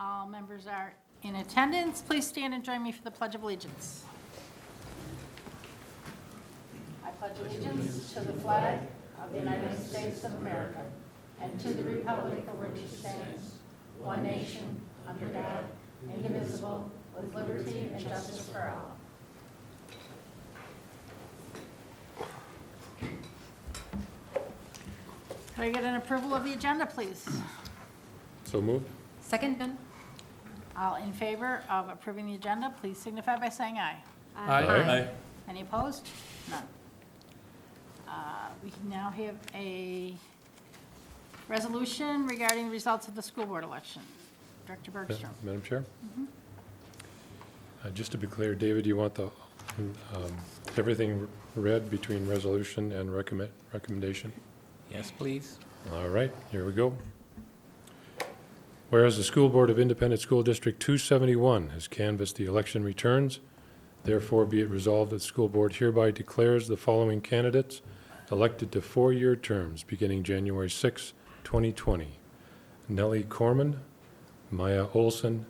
All members are in attendance. Please stand and join me for the Pledge of Allegiance. I pledge allegiance to the flag of the United States of America and to the republic for which it stands, one nation, under God, indivisible, with liberty and justice for all. Can I get an approval of the agenda, please? So moved. Second, Ben? All in favor of approving the agenda, please signify by saying aye. Aye. Any opposed? None. We now have a resolution regarding the results of the school board election. Director Bergstrom. Madam Chair? Just to be clear, David, you want everything read between resolution and recommendation? Yes, please. All right, here we go. Whereas the School Board of Independent School District 271 has canvassed the election returns, therefore be it resolved that the school board hereby declares the following candidates elected to 4-year terms beginning January 6, 2020. Nellie Corman, Maya Olson,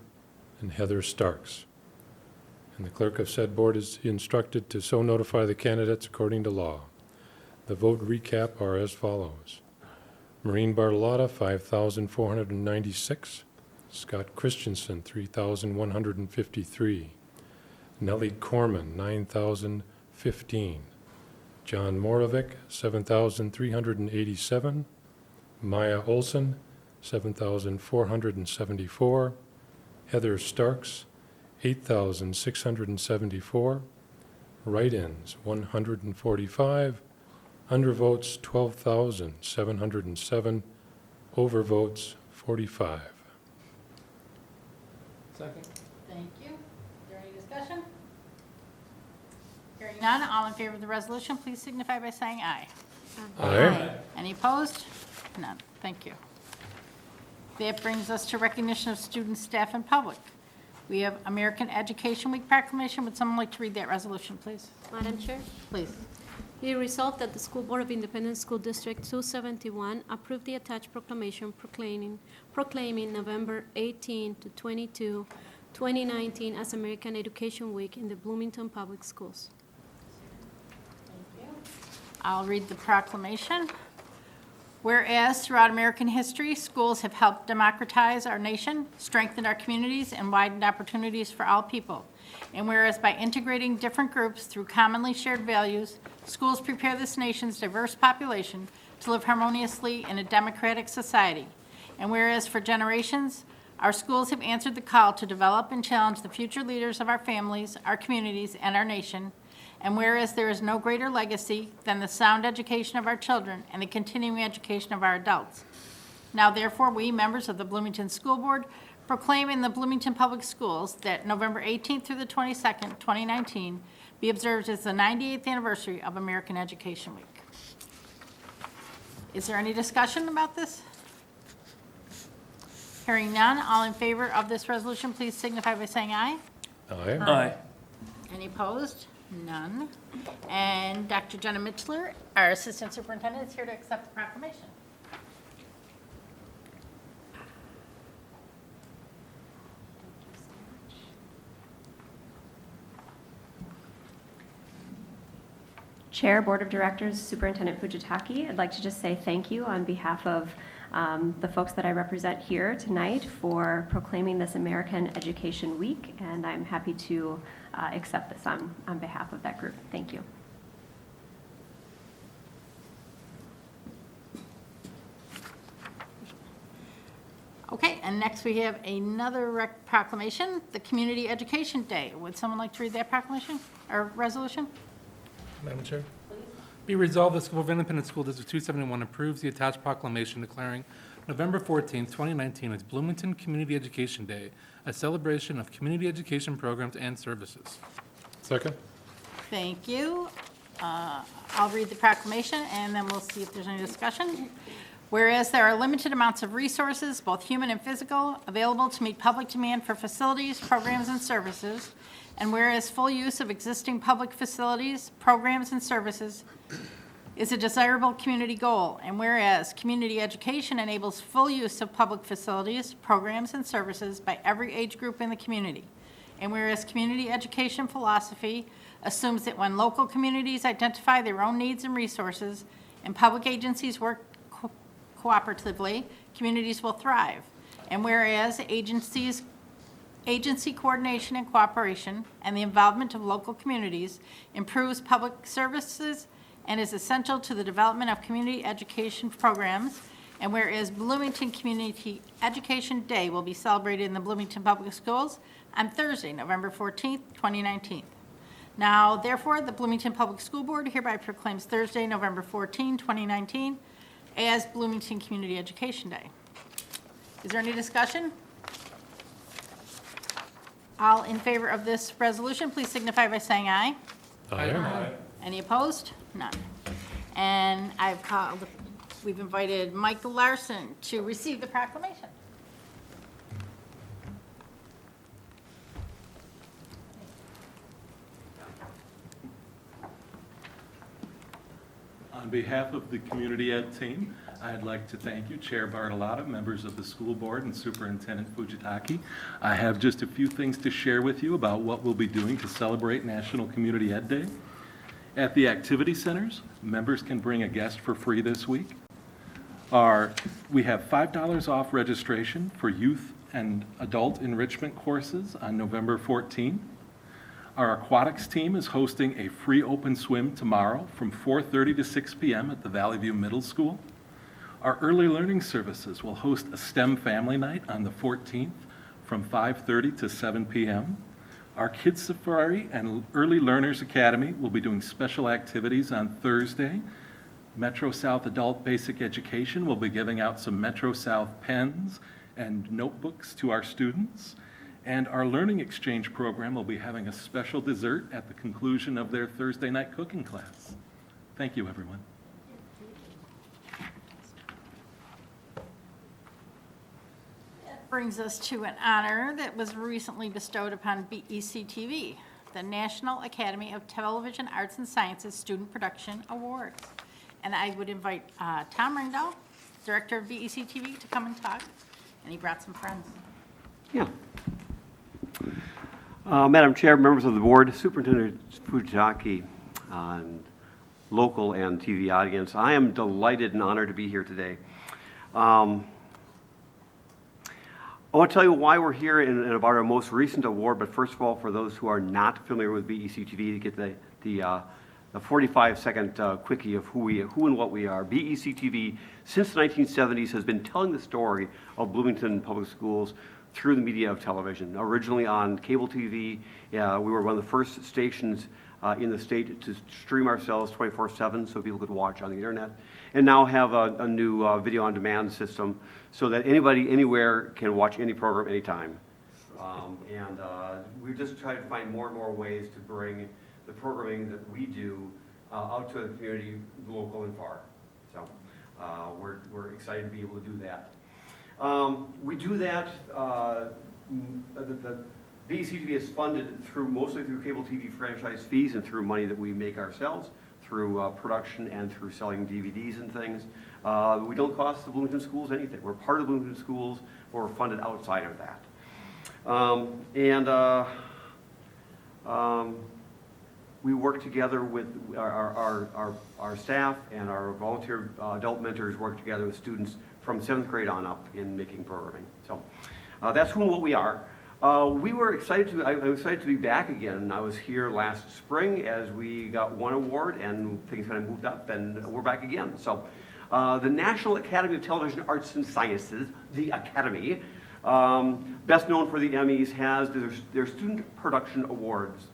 and Heather Starks. And the clerk of said board is instructed to so notify the candidates according to law. The vote recap are as follows. Maureen Bartolotta, 5,496. Scott Christensen, 3,153. Nellie Corman, 9,015. John Morovic, 7,387. Maya Olson, 7,474. Heather Starks, 8,674. Write-ins, 145. Undervotes, 12,707. Overvotes, 45. Second. Thank you. Is there any discussion? Hearing none, all in favor of the resolution, please signify by saying aye. Aye. Any opposed? None. Thank you. That brings us to recognition of students, staff, and public. We have American Education Week proclamation. Would someone like to read that resolution, please? Madam Chair, Please. be it resolved that the School Board of Independent School District 271 approve the attached proclamation proclaiming November 18 to 22, 2019 as American Education Week in the Bloomington Public Schools. Thank you. I'll read the proclamation. Whereas throughout American history, schools have helped democratize our nation, strengthened our communities, and widened opportunities for all people. And whereas by integrating different groups through commonly shared values, schools prepare this nation's diverse population to live harmoniously in a democratic society. And whereas for generations, our schools have answered the call to develop and challenge the future leaders of our families, our communities, and our nation. And whereas there is no greater legacy than the sound education of our children and the continuing education of our adults. Now therefore, we, members of the Bloomington School Board, proclaim in the Bloomington Public Schools that November 18th through the 22nd, 2019, be observed as the 98th anniversary of American Education Week. Is there any discussion about this? Hearing none, all in favor of this resolution, please signify by saying aye. Aye. Aye. Any opposed? None. And Dr. Jenna Mitchler, our Assistant Superintendent, is here to accept the proclamation. Chair, Board of Directors, Superintendent Fujitaki, I'd like to just say thank you on behalf of the folks that I represent here tonight for proclaiming this American Education Week, and I'm happy to accept this on behalf of that group. Thank you. Okay, and next we have another proclamation, the Community Education Day. Would someone like to read that proclamation or resolution? Madam Chair. Be resolved, the School of Independent School District 271 approves the attached proclamation declaring November 14th, 2019 as Bloomington Community Education Day, a celebration of community education programs and services. Second. Thank you. I'll read the proclamation, and then we'll see if there's any discussion. Whereas there are limited amounts of resources, both human and physical, available to meet public demand for facilities, programs, and services, and whereas full use of existing public facilities, programs, and services is a desirable community goal, and whereas community education enables full use of public facilities, programs, and services by every age group in the community, and whereas community education philosophy assumes that when local communities identify their own needs and resources and public agencies work cooperatively, communities will thrive. And whereas agency coordination and cooperation and the involvement of local communities improves public services and is essential to the development of community education programs, and whereas Bloomington Community Education Day will be celebrated in the Bloomington Public Schools on Thursday, November 14th, 2019. Now, therefore, the Bloomington Public School Board hereby proclaims Thursday, November 14, 2019, as Bloomington Community Education Day. Is there any discussion? All in favor of this resolution, please signify by saying aye. Aye. Any opposed? None. And we've invited Michael Larson to receive the proclamation. On behalf of the Community Ed team, I'd like to thank you, Chair Bartolotta, members of the school board, and Superintendent Fujitaki. I have just a few things to share with you about what we'll be doing to celebrate National Community Ed Day. At the activity centers, members can bring a guest for free this week. We have $5 off registration for youth and adult enrichment courses on November 14. Our aquatics team is hosting a free open swim tomorrow from 4:30 to 6 p.m. at the Valley View Middle School. Our early learning services will host a STEM family night on the 14th from 5:30 to 7 p.m. Our Kids Safari and Early Learners Academy will be doing special activities on Thursday. Metro South Adult Basic Education will be giving out some Metro South pens and notebooks to our students. And our Learning Exchange program will be having a special dessert at the conclusion of their Thursday night cooking class. Thank you, everyone. That brings us to an honor that was recently bestowed upon BEC-TV, the National Academy of Television Arts and Sciences Student Production Awards. And I would invite Tom Ringdahl, Director of BEC-TV, to come and talk. And he brought some friends. Yeah. Madam Chair, members of the board, Superintendent Fujitaki, and local and TV audience, I am delighted and honored to be here today. I want to tell you why we're here and about our most recent award, but first of all, for those who are not familiar with BEC-TV, to get the 45-second quickie of who and what we are. BEC-TV, since the 1970s, has been telling the story of Bloomington Public Schools through the media of television. Originally on cable TV, we were one of the first stations in the state to stream ourselves 24/7 so people could watch on the internet, and now have a new video on demand system so that anybody, anywhere can watch any program anytime. We just try to find more and more ways to bring the programming that we do out to the community, local and far. So we're excited to be able to do that. We do that, the BEC-TV is funded mostly through cable TV franchise fees and through money that we make ourselves, through production and through selling DVDs and things. We don't cost the Bloomington schools anything. We're part of the Bloomington schools, but we're funded outside of that. We work together with our staff, and our volunteer adult mentors work together with students from 7th grade on up in making programming. So that's who and what we are. I'm excited to be back again. I was here last spring as we got one award and things kind of moved up, and we're back again. So the National Academy of Television Arts and Sciences, the Academy, best known for the Emmys, has their Student Production Awards.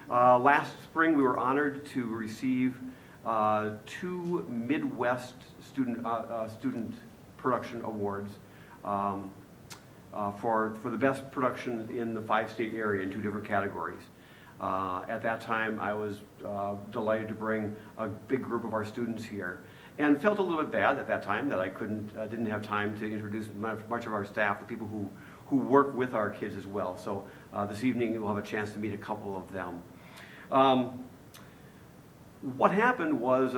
Last spring, we were honored to receive 2 Midwest Student Production Awards for the best production in the 5-state area in 2 different categories. At that time, I was delighted to bring a big group of our students here, and felt a little bit bad at that time that I didn't have time to introduce much of our staff, the people who work with our kids as well. So this evening, we'll have a chance to meet a couple of them. What happened was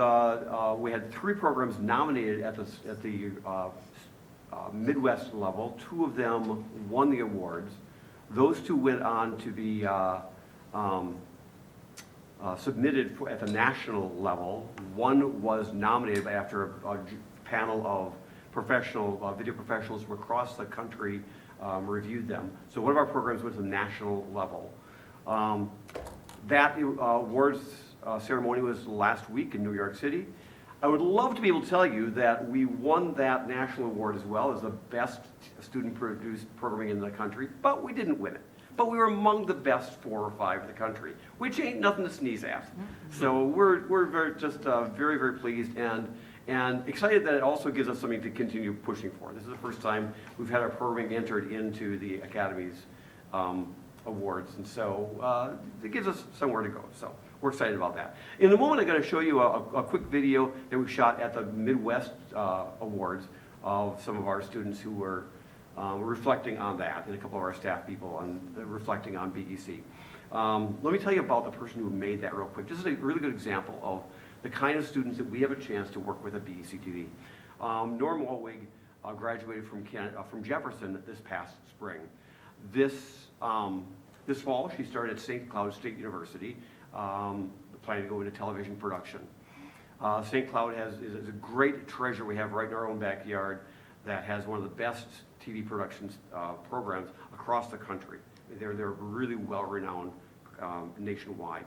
we had 3 programs nominated at the Midwest level. 2 of them won the awards. Those 2 went on to be submitted at the national level. 1 was nominated after a panel of video professionals from across the country reviewed them. So one of our programs went to the national level. That awards ceremony was last week in New York City. I would love to be able to tell you that we won that national award as well as the best student-produced programming in the country, but we didn't win it. But we were among the best 4 or 5 in the country, which ain't nothing to sneeze at. So we're very, very pleased and excited that it also gives us something to continue pushing for. This is the first time we've had our programming entered into the Academy's awards, and so it gives us somewhere to go. So we're excited about that. In a moment, I'm going to show you a quick video that we shot at the Midwest Awards of some of our students who were reflecting on that, and a couple of our staff people on reflecting on BEC. Let me tell you about the person who made that real quick. This is a really good example of the kind of students that we have a chance to work with at BEC TV. Norm Walwig graduated from Jefferson this past spring. This fall, she started at St. Cloud State University, planning to go into television production. St. Cloud is a great treasure we have right in our own backyard that has one of the best TV productions programs across the country. They're really well-renowned nationwide.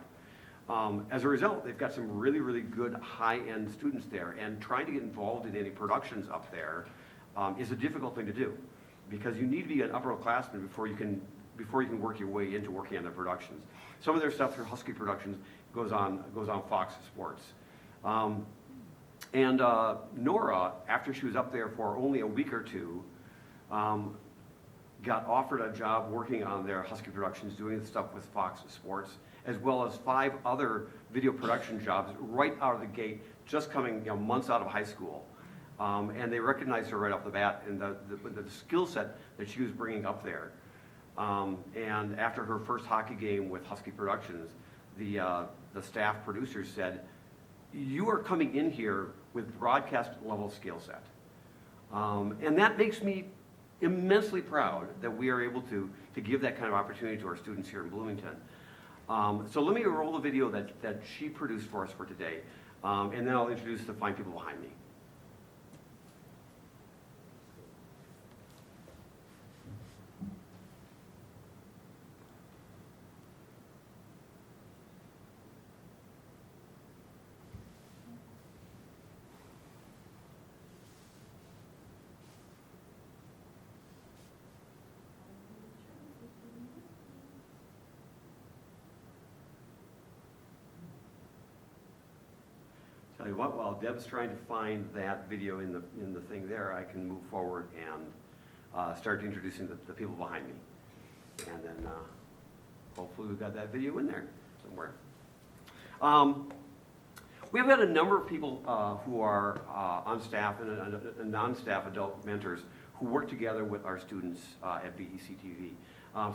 As a result, they've got some really, really good high-end students there, and trying to get involved in any productions up there is a difficult thing to do, because you need to be an upperclassman before you can work your way into working on their productions. Some of their stuff through Husky Productions goes on Fox Sports. And Nora, after she was up there for only a week or 2, got offered a job working on their Husky Productions, doing the stuff with Fox Sports, as well as 5 other video production jobs right out of the gate, just coming months out of high school. And they recognized her right off the bat and the skill set that she was bringing up there. And after her first hockey game with Husky Productions, the staff producers said, "You are coming in here with broadcast level skill set." And that makes me immensely proud that we are able to give that kind of opportunity to our students here in Bloomington. So let me roll the video that she produced for us for today, and then I'll introduce the fine people behind me. Tell you what, while Deb's trying to find that video in the thing there, I can move forward and start introducing the people behind me. And then hopefully we've got that video in there somewhere. We've got a number of people who are on staff and non-staff adult mentors who work together with our students at BEC TV.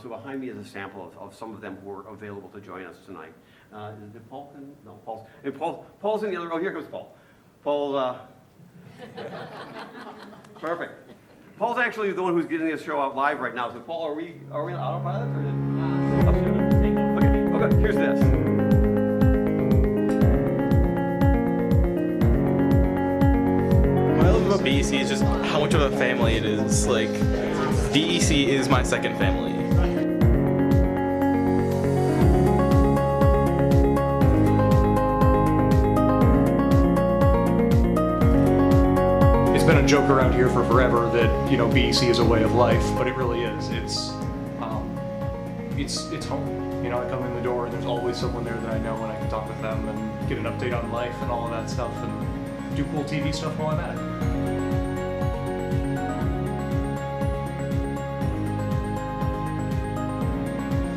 So behind me is a sample of some of them who are available to join us tonight. Is it Paul? No, Paul's in the other. Oh, here comes Paul. Paul. Perfect. Paul's actually the one who's getting this show out live right now. So Paul, are we on autopilot or okay, here's this. What I love about BEC is just how much of a family it is. Like, BEC is my second family. It's been a joke around here for forever that, BEC is a way of life, but it really is. It's home. I come in the door and there's always someone there that I know, and I can talk with them and get an update on life and all of that stuff and do cool TV stuff while I'm at it.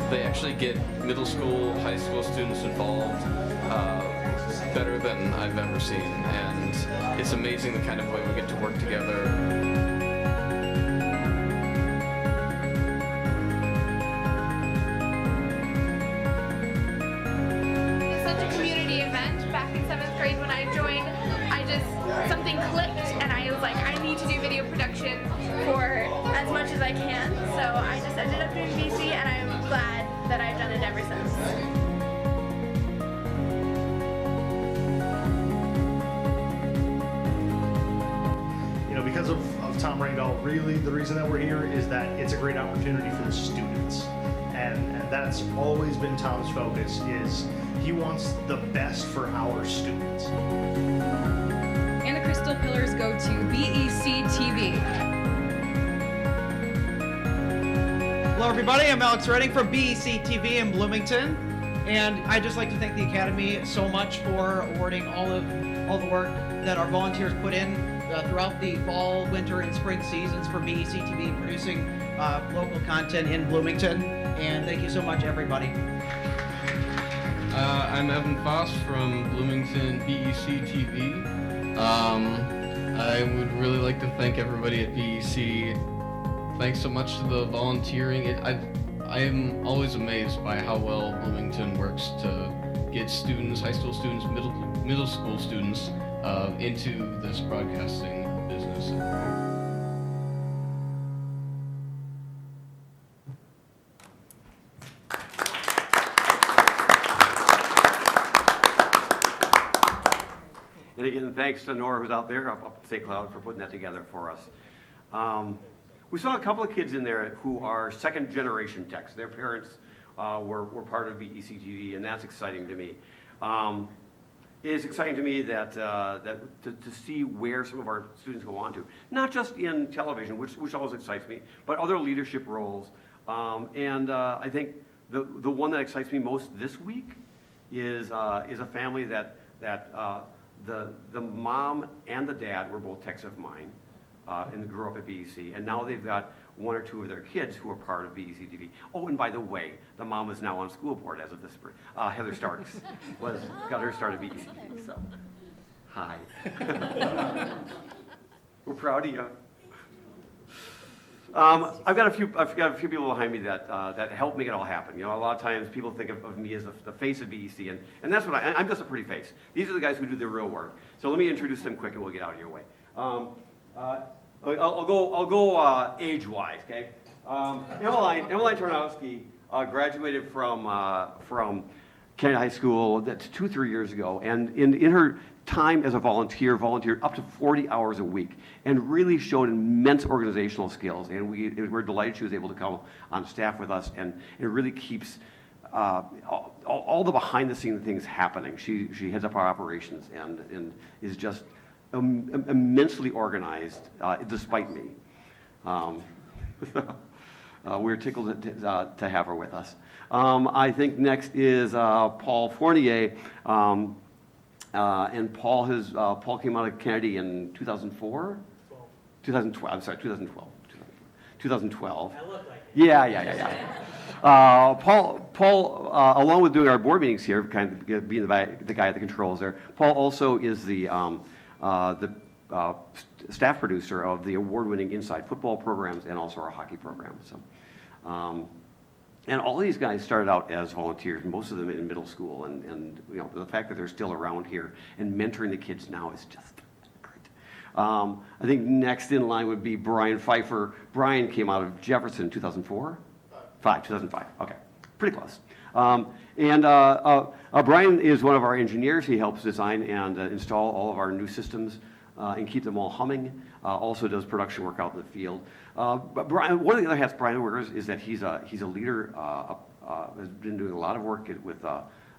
they actually get middle school, high school students involved better than I've ever seen, and it's amazing the kind of way we get to work together. It's such a community event. Back in 7th grade when I joined, something clicked and I was like, I need to do video production for as much as I can. So I just ended up doing BC, and I'm glad that I've done it ever since. Because of Tom Randall, really the reason that we're here is that it's a great opportunity for the students. And that's always been Tom's focus, is he wants the best for our students. And the Crystal Pillars go to BEC TV. Hello everybody, I'm Alex Redding from BEC TV in Bloomington. And I'd just like to thank the Academy so much for awarding all the work that our volunteers put in throughout the fall, winter, and spring seasons for BEC TV, producing local content in Bloomington. And thank you so much, everybody. I'm Evan Foss from Bloomington BEC TV. I would really like to thank everybody at BEC. Thanks so much to the volunteering. I am always amazed by how well Bloomington works to get students, high school students, middle school students into this broadcasting business. And again, thanks to Nora, who's out there up at St. Cloud, for putting that together for us. We saw a couple of kids in there who are second generation techs. Their parents were part of BEC TV, and that's exciting to me. It is exciting to me that to see where some of our students go on to, not just in television, which always excites me, but other leadership roles. I think the one that excites me most this week is a family that the mom and the dad were both techs of mine and grew up at BEC, and now they've got one or two of their kids who are part of BEC TV. Oh, and by the way, the mom is now on school board as of this spring. Heather Starks got her start at BEC TV, so hi. We're proud of you. I've got a few people behind me that help make it all happen. You know, a lot of times people think of me as the face of BEC, and that's what I'm just a pretty face. These are the guys who do the real work. So let me introduce them quick, and we'll get out of your way. I'll go age-wise, okay? Emmeline Jarnowski graduated from Kennedy High School 2-3 years ago, and in her time as a volunteered up to 40 hours a week, and really showed immense organizational skills. And we're delighted she was able to come on staff with us, and it really keeps all the behind-the-scenes things happening. She heads up our operations and is just immensely organized, despite me. We're tickled to have her with us. I think next is Paul Fournier, and Paul came out of Kennedy in 2004? 2012. I'm sorry, 2012. 2012. I look like it. Yeah. Paul, along with doing our board meetings here, kind of being the guy at the controls there, Paul also is the staff producer of the award-winning Inside football programs and also our hockey program. So, and all these guys started out as volunteers, most of them in middle school, and you know, the fact that they're still around here and mentoring the kids now is just great. I think next in line would be Brian Pfeiffer. Brian came out of Jefferson 2004? 2005, okay, pretty close. Brian is one of our engineers. He helps design and install all of our new systems and keep them all humming. Also does production work out in the field. But Brian, one of the other hats Brian wears is that he's a leader, has been doing a lot of work with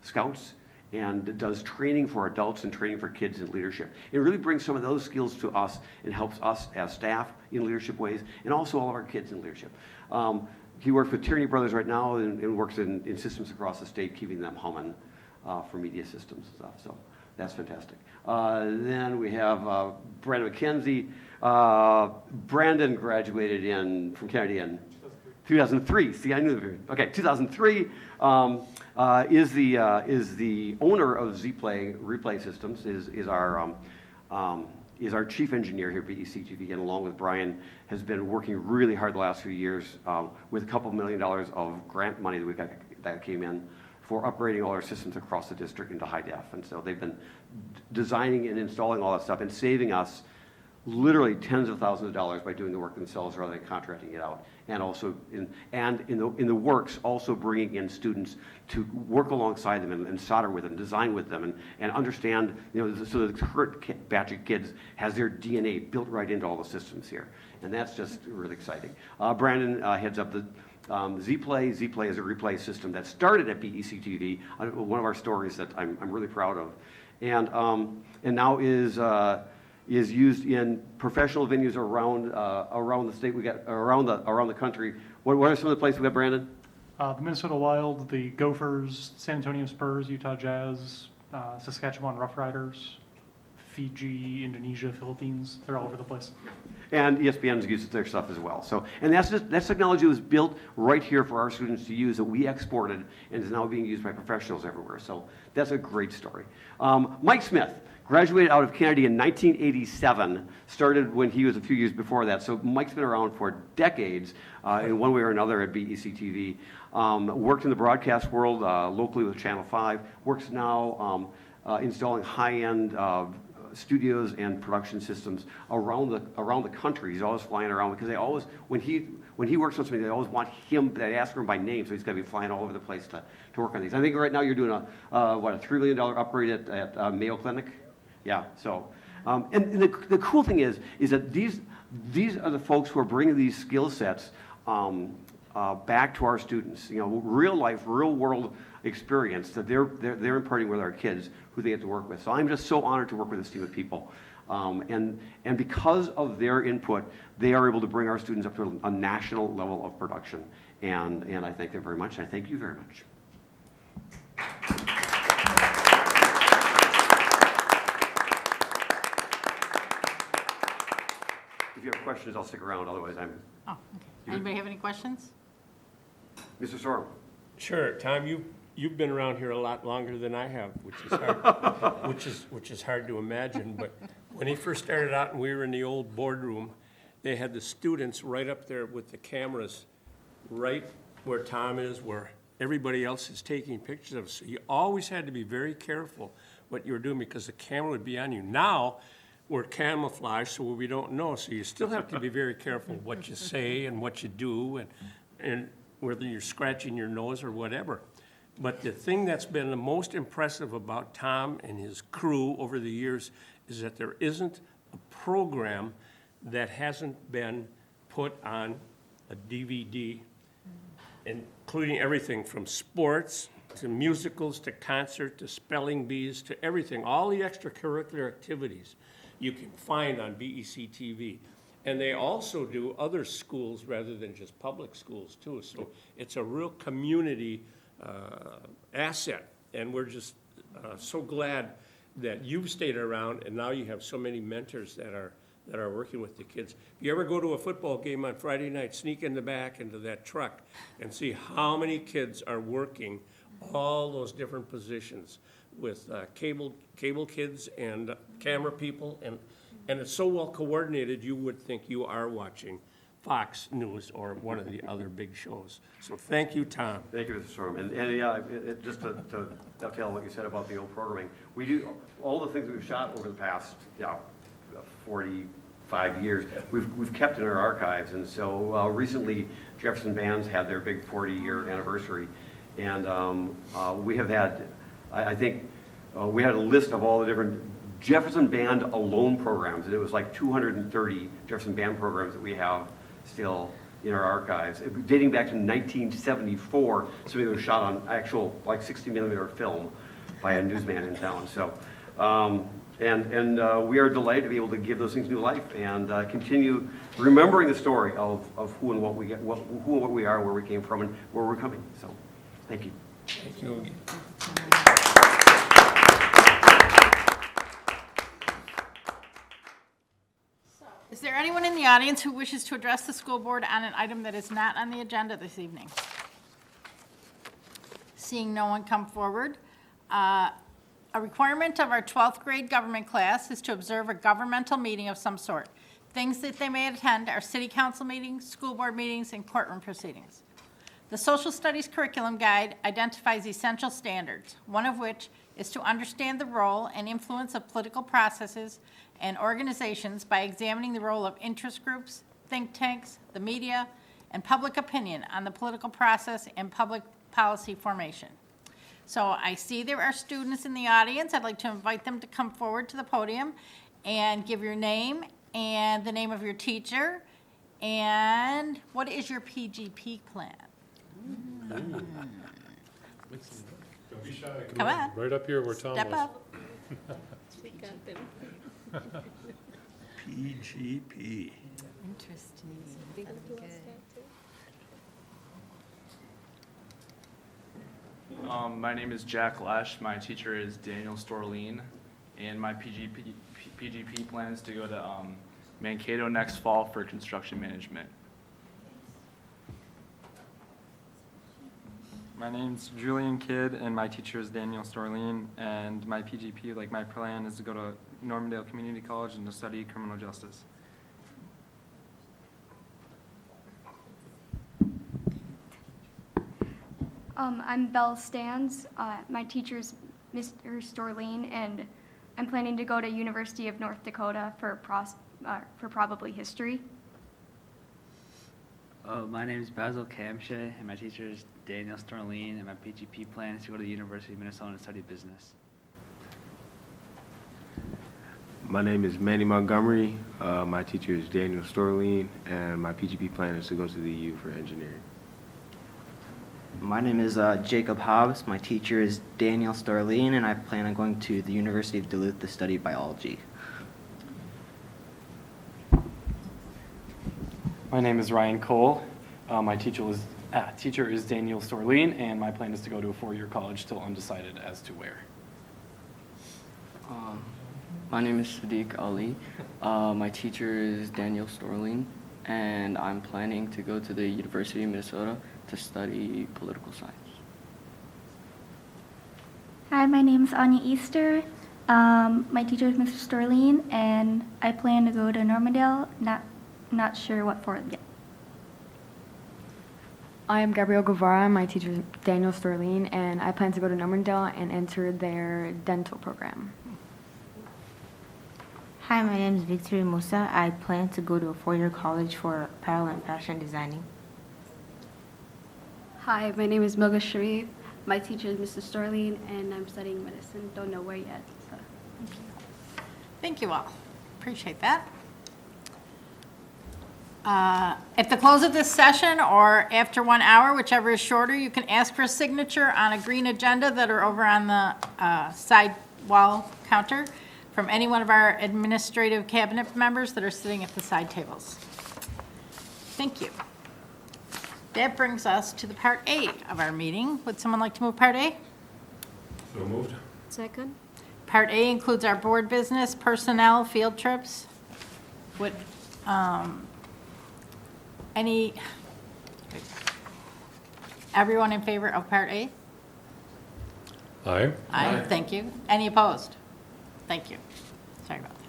Scouts, and does training for adults and training for kids in leadership. It really brings some of those skills to us and helps us as staff in leadership ways, and also all of our kids in leadership. He works with Tierney Brothers right now and works in systems across the state, keeping them humming for media systems and stuff. So that's fantastic. Then we have Brandon McKenzie. Brandon graduated from Kennedy in 2003. See, I knew. Okay, 2003 is the owner of Zplay Replay Systems. Is our chief engineer here at BECTV, and along with Brian, has been working really hard the last few years with a couple $1 million of grant money that we got that came in for upgrading all our systems across the district into high def. And so they've been designing and installing all that stuff and saving us literally tens of thousands of dollars by doing the work themselves rather than contracting it out. And also in the works, also bringing in students to work alongside them and solder with them, design with them, and understand, so the current batch of kids has their DNA built right into all the systems here. And that's just really exciting. Brandon heads up the Zplay. Zplay is a replay system that started at BECTV, one of our stories that I'm really proud of, and now is used in professional venues around the state. We got around the country. What are some of the places we got, Brandon? The Minnesota Wild, the Gophers, San Antonio Spurs, Utah Jazz, Saskatchewan Roughriders, Fiji, Indonesia, Philippines. They're all over the place. And ESPN uses their stuff as well. So, and that's technology that was built right here for our students to use, that we exported and is now being used by professionals everywhere. So that's a great story. Mike Smith graduated out of Kennedy in 1987, started when he was a few years before that. So Mike's been around for decades in one way or another at BECTV. Worked in the broadcast world locally with Channel 5, works now installing high-end studios and production systems around the country. He's always flying around because they always, when he works with somebody, they always want him, they ask him by name, so he's got to be flying all over the place to work on these. I think right now you're doing a $3 million upgrade at Mayo Clinic? Yeah, so, and the cool thing is that these are the folks who are bringing these skill sets back to our students. Real life, real world experience that they're imparting with our kids who they get to work with. So I'm just so honored to work with this team of people. And because of their input, they are able to bring our students up to a national level of production. And I thank them very much. I thank you very much. If you have questions, I'll stick around. Otherwise, I'm... Oh, okay. Anybody have any questions? Mr. Sorum. Sure. Tom, you've been around here a lot longer than I have, which is hard, which is hard to imagine. But when he first started out and we were in the old boardroom, they had the students right up there with the cameras right where Tom is, where everybody else is taking pictures of us. So you always had to be very careful what you were doing because the camera would be on you. Now, we're camouflaged so we don't know. So you still have to be very careful what you say and what you do and whether you're scratching your nose or whatever. But the thing that's been the most impressive about Tom and his crew over the years is that there isn't a program that hasn't been put on a DVD, including everything from sports to musicals to concert to spelling bees to everything. All the extracurricular activities you can find on BECTV. And they also do other schools rather than just public schools too. So it's a real community asset. And we're just so glad that you've stayed around and now you have so many mentors that are working with the kids. If you ever go to a football game on Friday night, sneak in the back into that truck and see how many kids are working all those different positions with cable kids and camera people, and it's so well coordinated you would think you are watching Fox News or one of the other big shows. So thank you, Tom. Thank you, Mr. Storm. And yeah, just to dovetail what you said about the old programming, we do all the things that we've shot over the past 45 years. We've kept in our archives, and so recently Jefferson Bands had their big 40-year anniversary, and we have had, I think, we had a list of all the different Jefferson Band alone programs, and it was like 230 Jefferson Band programs that we have still in our archives, dating back to 1974. So it was shot on actual, like 60mm film by a newsman in town. So, we are delighted to be able to give those things new life and continue remembering the story of who and what we get, who and what we are, where we came from, and where we're coming. So, thank you. Thank you. Is there anyone in the audience who wishes to address the school board on an item that is not on the agenda this evening? Seeing no one come forward, a requirement of our 12th grade government class is to observe a governmental meeting of some sort. Things that they may attend are city council meetings, school board meetings, and courtroom proceedings. The social studies curriculum guide identifies essential standards, one of which is to understand the role and influence of political processes and organizations by examining the role of interest groups, think tanks, the media, and public opinion on the political process and public policy formation. So I see there are students in the audience. I'd like to invite them to come forward to the podium and give your name and the name of your teacher. And what is your PGP plan? Don't be shy. Come on. Right up here where Tom was. Step up. PGP. Interesting. My name is Jack Lesh. My teacher is Daniel Storleen, and my PGP plan is to go to Mankato next fall for construction management. My name's Julian Kidd, and my teacher is Daniel Storleen, and my PGP, like my plan, is to go to Normandale Community College and to study criminal justice. I'm Belle Stans. My teacher's Mr. Storleen, and I'm planning to go to University of North Dakota for probably history. My name is Basil Kamshay, and my teacher is Daniel Storleen, and my PGP plan is to go to the University of Minnesota and study business. My name is Manny Montgomery. My teacher is Daniel Storleen, and my PGP plan is to go to the U for engineering. My name is Jacob Hobbs. My teacher is Daniel Storleen, and I plan on going to the University of Duluth to study biology. My name is Ryan Cole. My teacher is Daniel Storleen, and my plan is to go to a four-year college, still undecided as to where. My name is Sadiq Ali. My teacher is Daniel Storleen, and I'm planning to go to the University of Minnesota to study political science. Hi, my name is Anya Easter. My teacher is Mr. Storleen, and I plan to go to Normandale. Not sure what for yet. I am Gabrielle Guevara. My teacher is Daniel Storleen, and I plan to go to Normandale and enter their dental program. Hi, my name is Victoria Musa. I plan to go to a four-year college for apparel and fashion designing. Hi, my name is Milga Sharif. My teacher is Mr. Storleen, and I'm studying medicine. Don't know where yet. So. Thank you all. Appreciate that. At the close of this session or after 1 hour, whichever is shorter, you can ask for a signature on a green agenda that are over on the side wall counter from any one of our administrative cabinet members that are sitting at the side tables. Thank you. That brings us to the part A of our meeting. Would someone like to move part A? So moved. Second. Part A includes our board business, personnel, field trips. Would, everyone in favor of part A? Aye. Aye, thank you. Any opposed? Thank you. Sorry about that.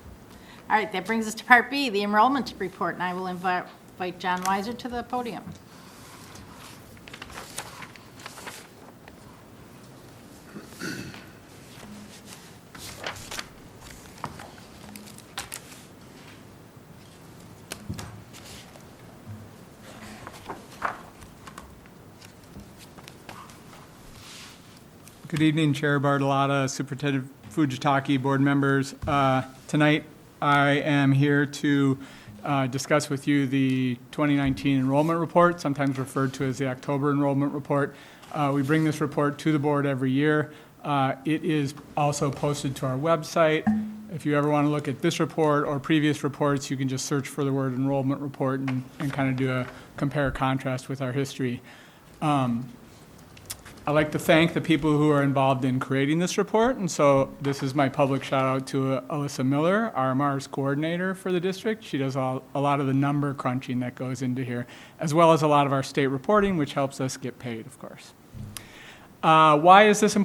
All right, that brings us to part B, the enrollment report, and I will invite John Weiser to the podium. Good evening, Chair Bartolotta, Superintendent Fujitaki, board members. Tonight, I am here to discuss with you the 2019 enrollment report, sometimes referred to as the October enrollment report. We bring this report to the board every year. It is also posted to our website. If you ever want to look at this report or previous reports, you can just search for the word enrollment report and kind of do a compare contrast with our history. I'd like to thank the people who are involved in creating this report, and so this is my public shout out to Alyssa Miller, our Mars coordinator for the district. She does a lot of the number crunching that goes into here, as well as a lot of our state reporting, which helps us get paid, of course. Why is this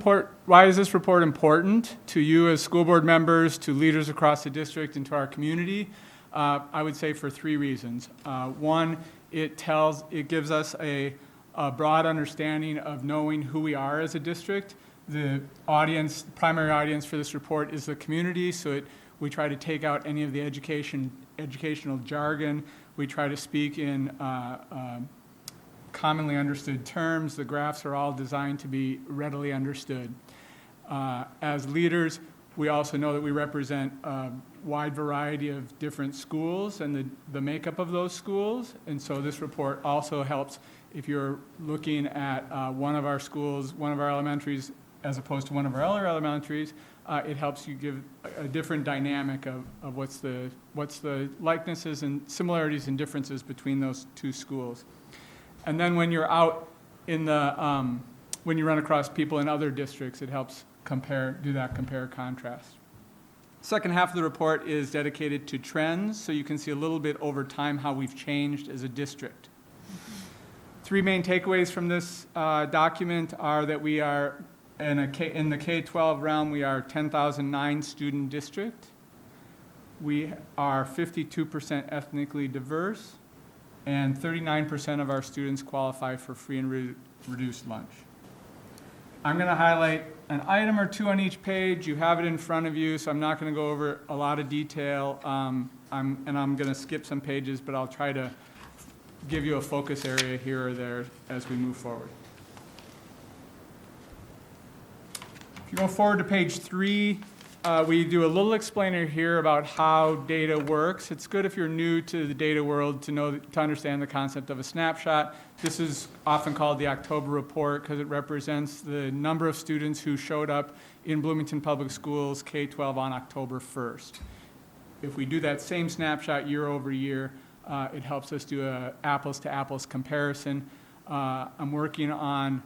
report important to you as school board members, to leaders across the district, and to our community? I would say for 3 reasons. One, it gives us a broad understanding of knowing who we are as a district. The primary audience for this report is the community, so we try to take out any of the educational jargon. We try to speak in commonly understood terms. The graphs are all designed to be readily understood. As leaders, we also know that we represent a wide variety of different schools and the makeup of those schools, and so this report also helps if you're looking at one of our schools, one of our elementaries, as opposed to one of our other elementaries. It helps you give a different dynamic of what's the likenesses and similarities and differences between those 2 schools. And then when you're out in when you run across people in other districts, it helps do that compare-contrast. Second half of the report is dedicated to trends, so you can see a little bit over time how we've changed as a district. 3 main takeaways from this document are that we are, in the K-12 realm, we are 10,009 student district. We are 52% ethnically diverse, and 39% of our students qualify for free and reduced lunch. I'm going to highlight an item or 2 on each page. You have it in front of you, so I'm not going to go over a lot of detail. I'm going to skip some pages, but I'll try to give you a focus area here or there as we move forward. If you go forward to page 3, we do a little explainer here about how data works. It's good if you're new to the data world to understand the concept of a snapshot. This is often called the October report because it represents the number of students who showed up in Bloomington Public Schools K-12 on October 1st. If we do that same snapshot year over year, it helps us do an apples-to-apples comparison. I'm working on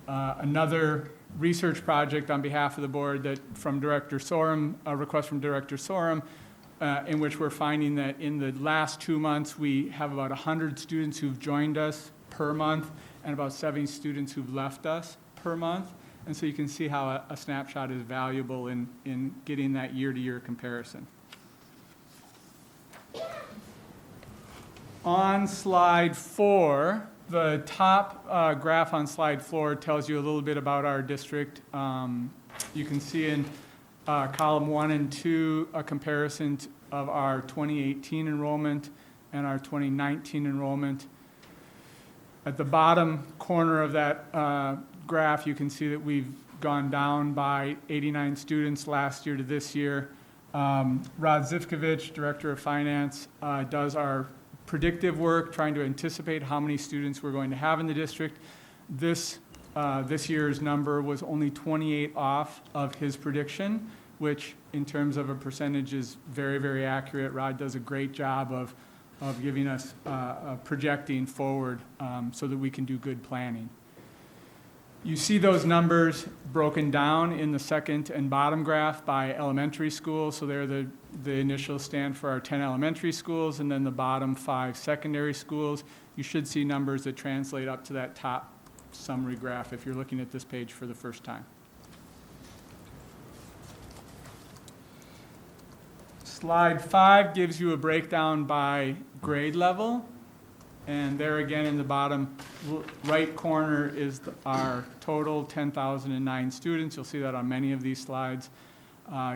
another research project on behalf of the board from Director Sorum, a request from Director Sorum, in which we're finding that in the last 2 months, we have about 100 students who've joined us per month and about 70 students who've left us per month. And so you can see how a snapshot is valuable in getting that year-to-year comparison. On slide 4, the top graph on slide 4 tells you a little bit about our district. You can see in column 1 and 2 a comparison of our 2018 enrollment and our 2019 enrollment. At the bottom corner of that graph, you can see that we've gone down by 89 students last year to this year. Rod Zivkovich, Director of Finance, does our predictive work, trying to anticipate how many students we're going to have in the district. This year's number was only 28 off of his prediction, which in terms of a percentage is very, very accurate. Rod does a great job of giving us projecting forward so that we can do good planning. You see those numbers broken down in the second and bottom graph by elementary schools. So they're the initials stand for our 10 elementary schools, and then the bottom 5 secondary schools. You should see numbers that translate up to that top summary graph if you're looking at this page for the first time. Slide 5 gives you a breakdown by grade level. And there again in the bottom right corner is our total 10,009 students. You'll see that on many of these slides.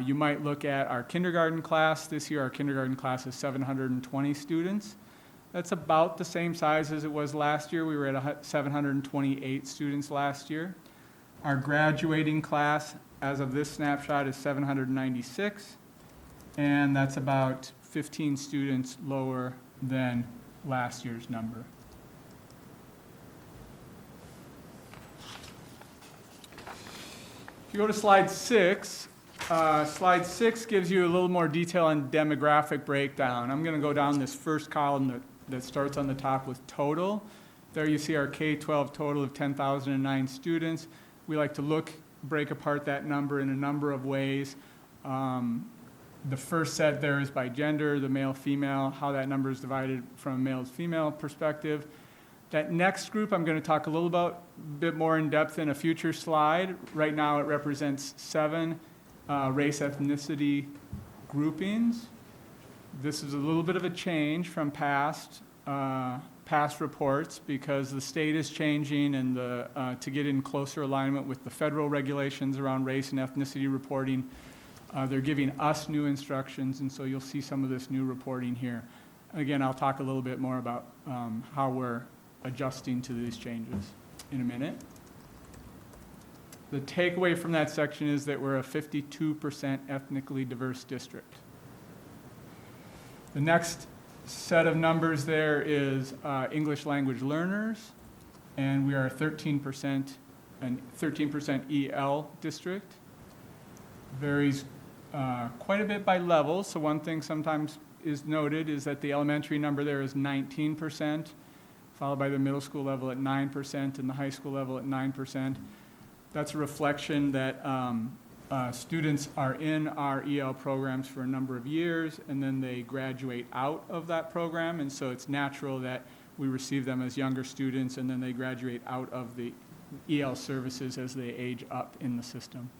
You might look at our kindergarten class. This year our kindergarten class is 720 students. That's about the same size as it was last year. We were at 728 students last year. Our graduating class as of this snapshot is 796. And that's about 15 students lower than last year's number. If you go to slide 6, slide 6 gives you a little more detail on demographic breakdown. I'm going to go down this first column that starts on the top with total. There you see our K-12 total of 10,009 students. we like to break apart that number in a number of ways. The first set there is by gender, the male, female, how that number is divided from a male to female perspective. That next group I'm going to talk a bit more in depth in a future slide. Right now it represents 7 race ethnicity groupings. This is a little bit of a change from past reports because the state is changing and to get in closer alignment with the federal regulations around race and ethnicity reporting. They're giving us new instructions, and so you'll see some of this new reporting here. Again, I'll talk a little bit more about how we're adjusting to these changes in a minute. The takeaway from that section is that we're a 52% ethnically diverse district. The next set of numbers there is English language learners, and we are a 13% EL district. Varies quite a bit by level, so one thing sometimes is noted is that the elementary number there is 19%, followed by the middle school level at 9% and the high school level at 9%. That's a reflection that students are in our EL programs for a number of years, and then they graduate out of that program, and so it's natural that we receive them as younger students, and then they graduate out of the EL services as they age up in the system.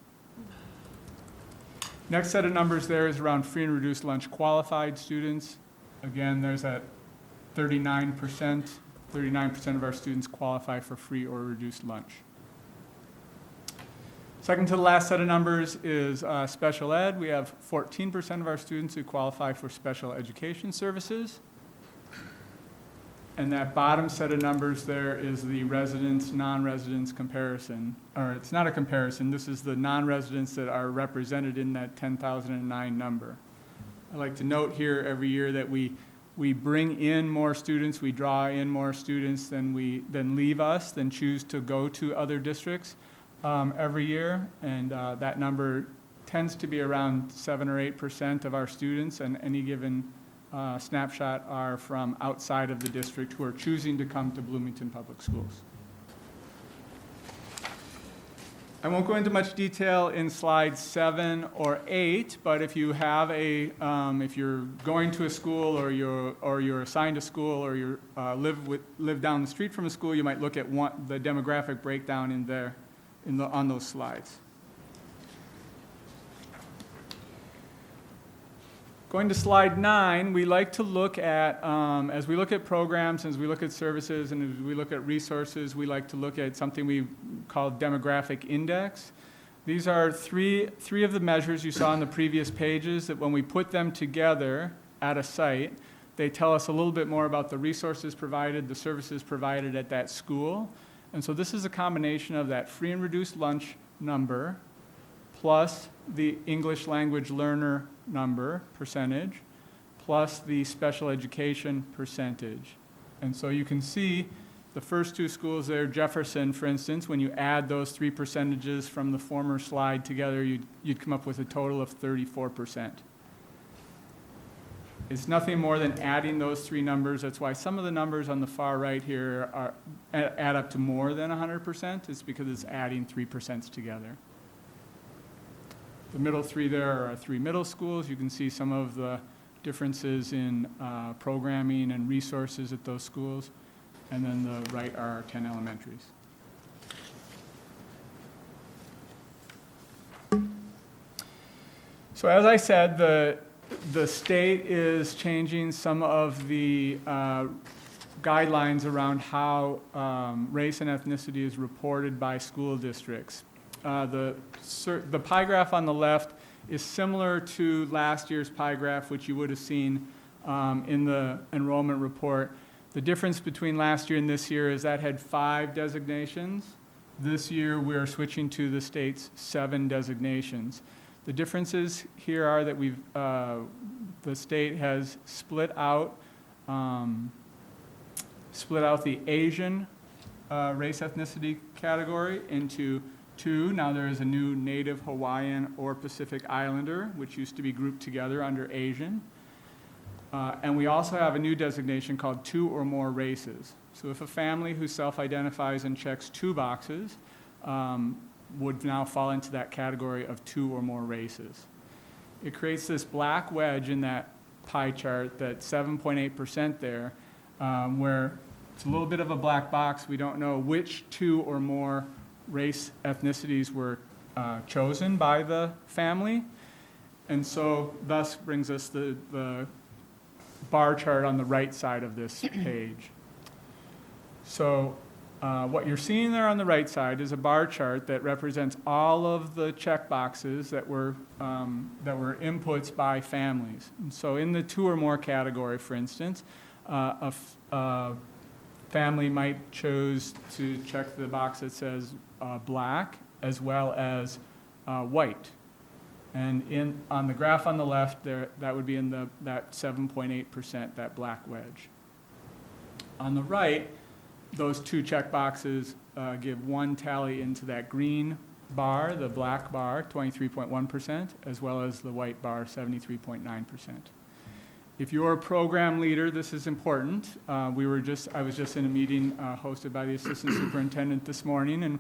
Next set of numbers there is around free and reduced lunch qualified students. Again, there's that 39% of our students qualify for free or reduced lunch. Second to the last set of numbers is special ed. We have 14% of our students who qualify for special education services. And that bottom set of numbers there is the residents, non-residents comparison. Or it's not a comparison, this is the non-residents that are represented in that 10,009 number. I like to note here every year that we bring in more students, we draw in more students than choose to go to other districts every year. And that number tends to be around 7 or 8% of our students, and any given snapshot are from outside of the district who are choosing to come to Bloomington Public Schools. I won't go into much detail in slides 7 or 8, but if you have if you're going to a school or you're assigned a school or you live down the street from a school, you might look at the demographic breakdown in there on those slides. Going to slide 9, we like to look at, as we look at programs, as we look at services, and as we look at resources, we like to look at something we call demographic index. These are three of the measures you saw on the previous pages that when we put them together at a site, they tell us a little bit more about the resources provided, the services provided at that school. And so this is a combination of that free and reduced lunch number plus the English language learner number, percentage, plus the special education percentage. And so you can see the first 2 schools there, Jefferson, for instance, when you add those 3 percentages from the former slide together, you'd come up with a total of 34%. It's nothing more than adding those 3 numbers. That's why some of the numbers on the far right here add up to more than 100%. It's because it's adding 3% together. The middle 3 there are our 3 middle schools. You can see some of the differences in programming and resources at those schools. And then the right are our 10 elementaries. So as I said, the state is changing some of the guidelines around how race and ethnicity is reported by school districts. The pie graph on the left is similar to last year's pie graph, which you would have seen in the enrollment report. The difference between last year and this year is that had 5 designations. This year we're switching to the state's 7 designations. The differences here are that the state has split out the Asian race ethnicity category into 2. Now there is a new Native Hawaiian or Pacific Islander, which used to be grouped together under Asian. And we also have a new designation called 2 or more races. So if a family who self-identifies and checks 2 boxes would now fall into that category of 2 or more races. It creates this black wedge in that pie chart, that 7.8% there, where it's a little bit of a black box. We don't know which 2 or more race ethnicities were chosen by the family. And so thus brings us the bar chart on the right side of this page. So what you're seeing there on the right side is a bar chart that represents all of the check boxes that were inputs by families. And so in the 2 or more category, for instance, a family might choose to check the box that says black as well as white. And on the graph on the left there, that would be in that 7.8%, that black wedge. On the right, those 2 check boxes give 1 tally into that green bar, the black bar, 23.1%, as well as the white bar, 73.9%. If you're a program leader, this is important. I was just in a meeting hosted by the assistant superintendent this morning, and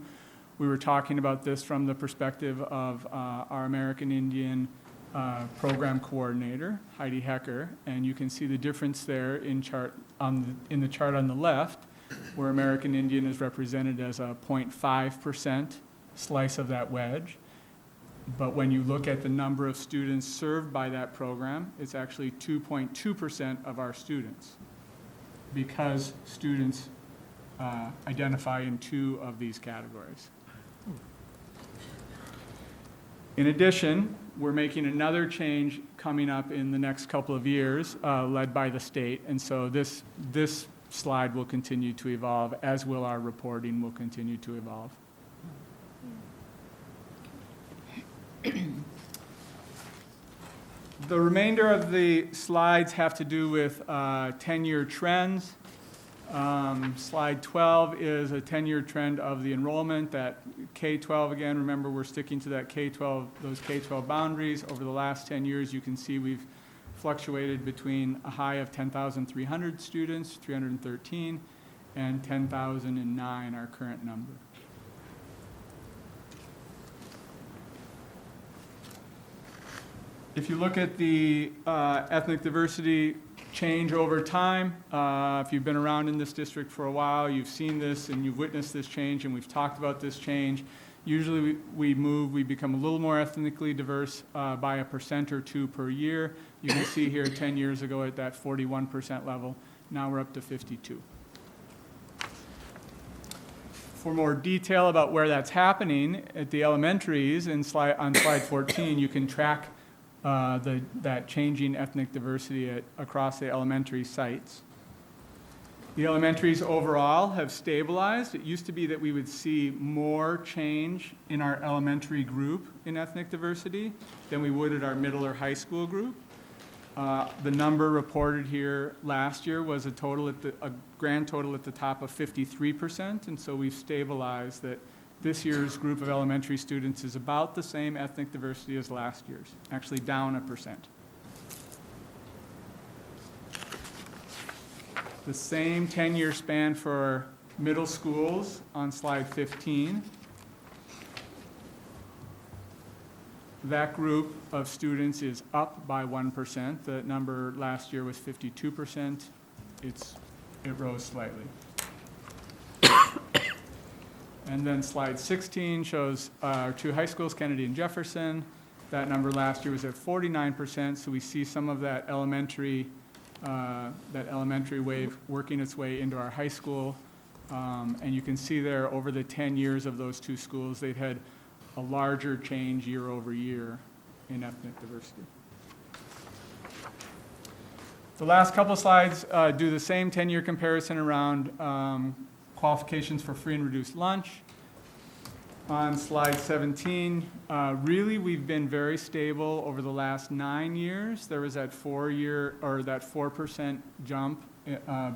we were talking about this from the perspective of our American Indian program coordinator, Heidi Hecker, and you can see the difference there in the chart on the left, where American Indian is represented as a 0.5% slice of that wedge. But when you look at the number of students served by that program, it's actually 2.2% of our students, because students identify in 2 of these categories. In addition, we're making another change coming up in the next couple of years, led by the state, and so this slide will continue to evolve, as will our reporting will continue to evolve. The remainder of the slides have to do with 10-year trends. Slide 12 is a 10-year trend of the enrollment. That K-12, again, remember we're sticking to that K-12, those K-12 boundaries. Over the last 10 years, you can see we've fluctuated between a high of 10,300 students, 313, and 10,009, our current number. If you look at the ethnic diversity change over time, if you've been around in this district for a while, you've seen this and you've witnessed this change, and we've talked about this change. Usually we become a little more ethnically diverse by 1% or 2% per year. You can see here 10 years ago at that 41% level. Now we're up to 52%. For more detail about where that's happening at the elementaries, on slide 14, you can track that changing ethnic diversity across the elementary sites. The elementaries overall have stabilized. It used to be that we would see more change in our elementary group in ethnic diversity than we would at our middle or high school group. The number reported here last year was a grand total at the top of 53%, and so we've stabilized that this year's group of elementary students is about the same ethnic diversity as last year's, actually down 1%. The same 10-year span for middle schools on slide 15. That group of students is up by 1%. The number last year was 52%. It rose slightly. And then slide 16 shows our 2 high schools, Kennedy and Jefferson. That number last year was at 49%, so we see some of that elementary wave working its way into our high school. And you can see there over the 10 years of those 2 schools, they've had a larger change year over year in ethnic diversity. The last couple slides do the same 10-year comparison around qualifications for free and reduced lunch. On slide 17, really we've been very stable over the last 9 years. There was that 4% jump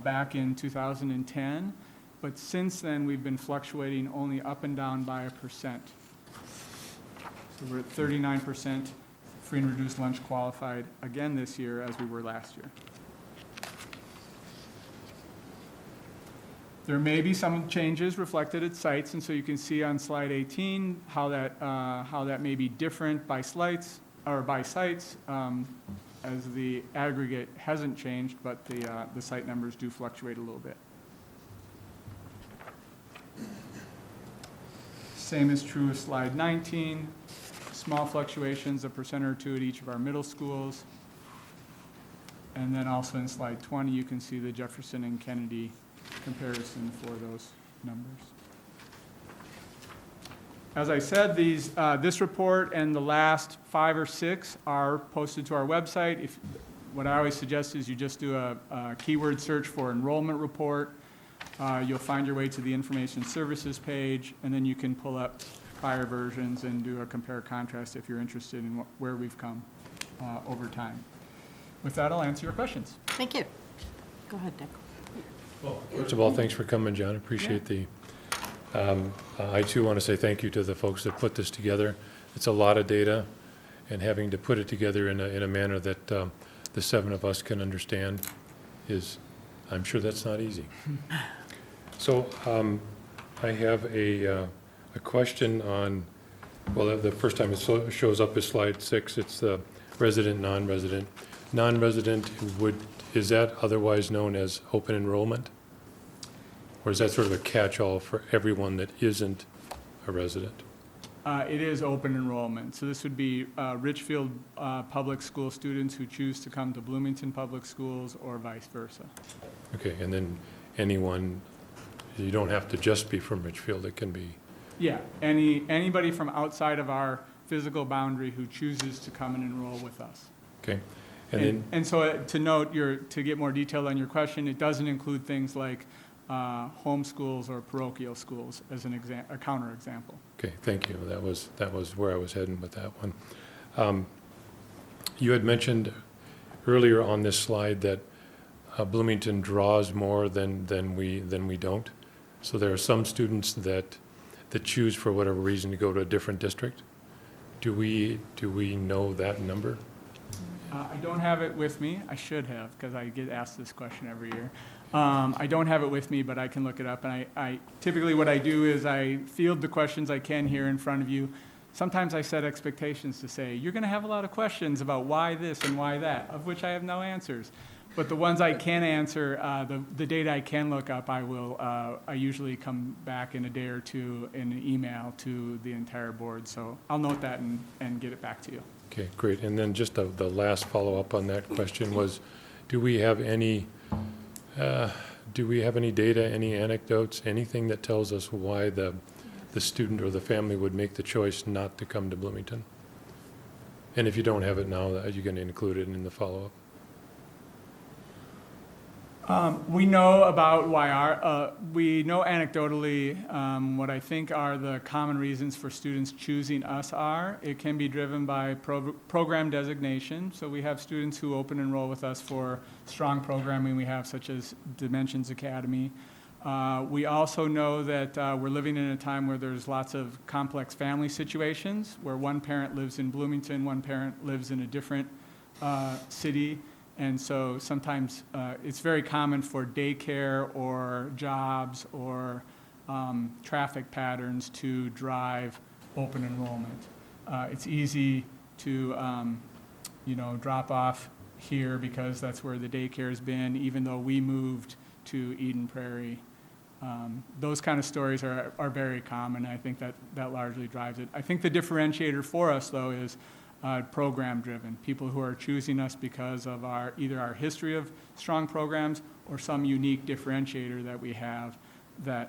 back in 2010, but since then we've been fluctuating only up and down by 1%. So we're at 39% free and reduced lunch qualified again this year as we were last year. There may be some changes reflected at sites, and so you can see on slide 18 how that may be different by sites, as the aggregate hasn't changed, but the site numbers do fluctuate a little bit. Same is true with slide 19. Small fluctuations, 1% or 2% at each of our middle schools. And then also in slide 20, you can see the Jefferson and Kennedy comparison for those numbers. As I said, this report and the last 5 or 6 are posted to our website. What I always suggest is you just do a keyword search for enrollment report. You'll find your way to the information services page, and then you can pull up prior versions and do a compare contrast if you're interested in where we've come over time. With that, I'll answer your questions. Thank you. Go ahead, Dick. Well, first of all, thanks for coming, John. Appreciate I too want to say thank you to the folks that put this together. It's a lot of data, and having to put it together in a manner that the 7 of us can understand is, I'm sure that's not easy. So I have a question on, well, the first time it shows up is slide 6. It's the resident, non-resident. Non-resident, is that otherwise known as open enrollment? Or is that sort of a catch-all for everyone that isn't a resident? It is open enrollment. So this would be Richfield public school students who choose to come to Bloomington public schools or vice versa. Okay, and then anyone, you don't have to just be from Richfield, it can be. Yeah, anybody from outside of our physical boundary who chooses to come and enroll with us. Okay. And so to note, to get more detail on your question, it doesn't include things like home schools or parochial schools as a counterexample. Okay, thank you. That was where I was heading with that one. You had mentioned earlier on this slide that Bloomington draws more than we don't. So there are some students that choose for whatever reason to go to a different district. Do we know that number? I don't have it with me. I should have, because I get asked this question every year. I don't have it with me, but I can look it up. And I typically what I do is I field the questions I can here in front of you. Sometimes I set expectations to say, you're going to have a lot of questions about why this and why that, of which I have no answers. But the ones I can answer, the data I can look up, I usually come back in a day or two in an email to the entire board. So I'll note that and get it back to you. Okay, great. And then just the last follow-up on that question was, do we have any data, any anecdotes, anything that tells us why the student or the family would make the choice not to come to Bloomington? And if you don't have it now, are you going to include it in the follow-up? We know about why we know anecdotally what I think are the common reasons for students choosing us are. It can be driven by program designation. So we have students who open enroll with us for strong programming we have, such as Dimensions Academy. We also know that we're living in a time where there's lots of complex family situations, where one parent lives in Bloomington, one parent lives in a different city. And so sometimes it's very common for daycare or jobs or traffic patterns to drive open enrollment. It's easy to drop off here because that's where the daycare has been, even though we moved to Eden Prairie. Those kind of stories are very common. I think that largely drives it. I think the differentiator for us, though, is program-driven, people who are choosing us because of either our history of strong programs or some unique differentiator that we have that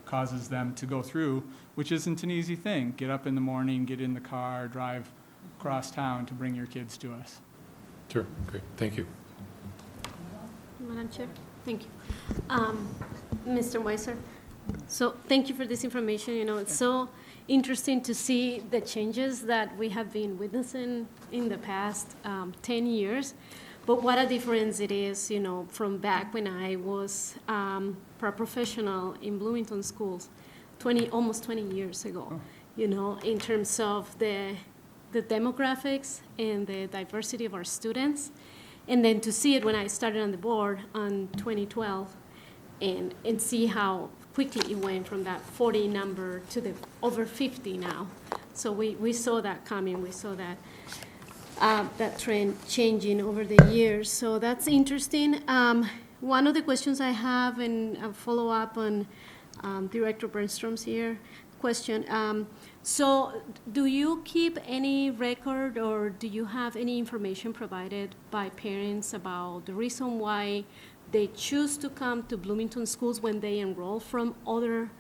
causes them to go through, which isn't an easy thing. Get up in the morning, get in the car, drive across town to bring your kids to us. Sure, great, thank you. Madam Chair, thank you. Mr. Weiser, so thank you for this information. It's so interesting to see the changes that we have been witnessing in the past 10 years. But what a difference it is, from back when I was paraprofessional in Bloomington schools, almost 20 years ago, in terms of the demographics and the diversity of our students. And then to see it when I started on the board in 2012, and see how quickly it went from that 40 number to the over 50 now. So we saw that coming. We saw that that trend changing over the years. So that's interesting. One of the questions I have, and a follow up on Director Bernstrom's question. So do you keep any record, or do you have any information provided by parents about the reason why they choose to come to Bloomington schools when they enroll from other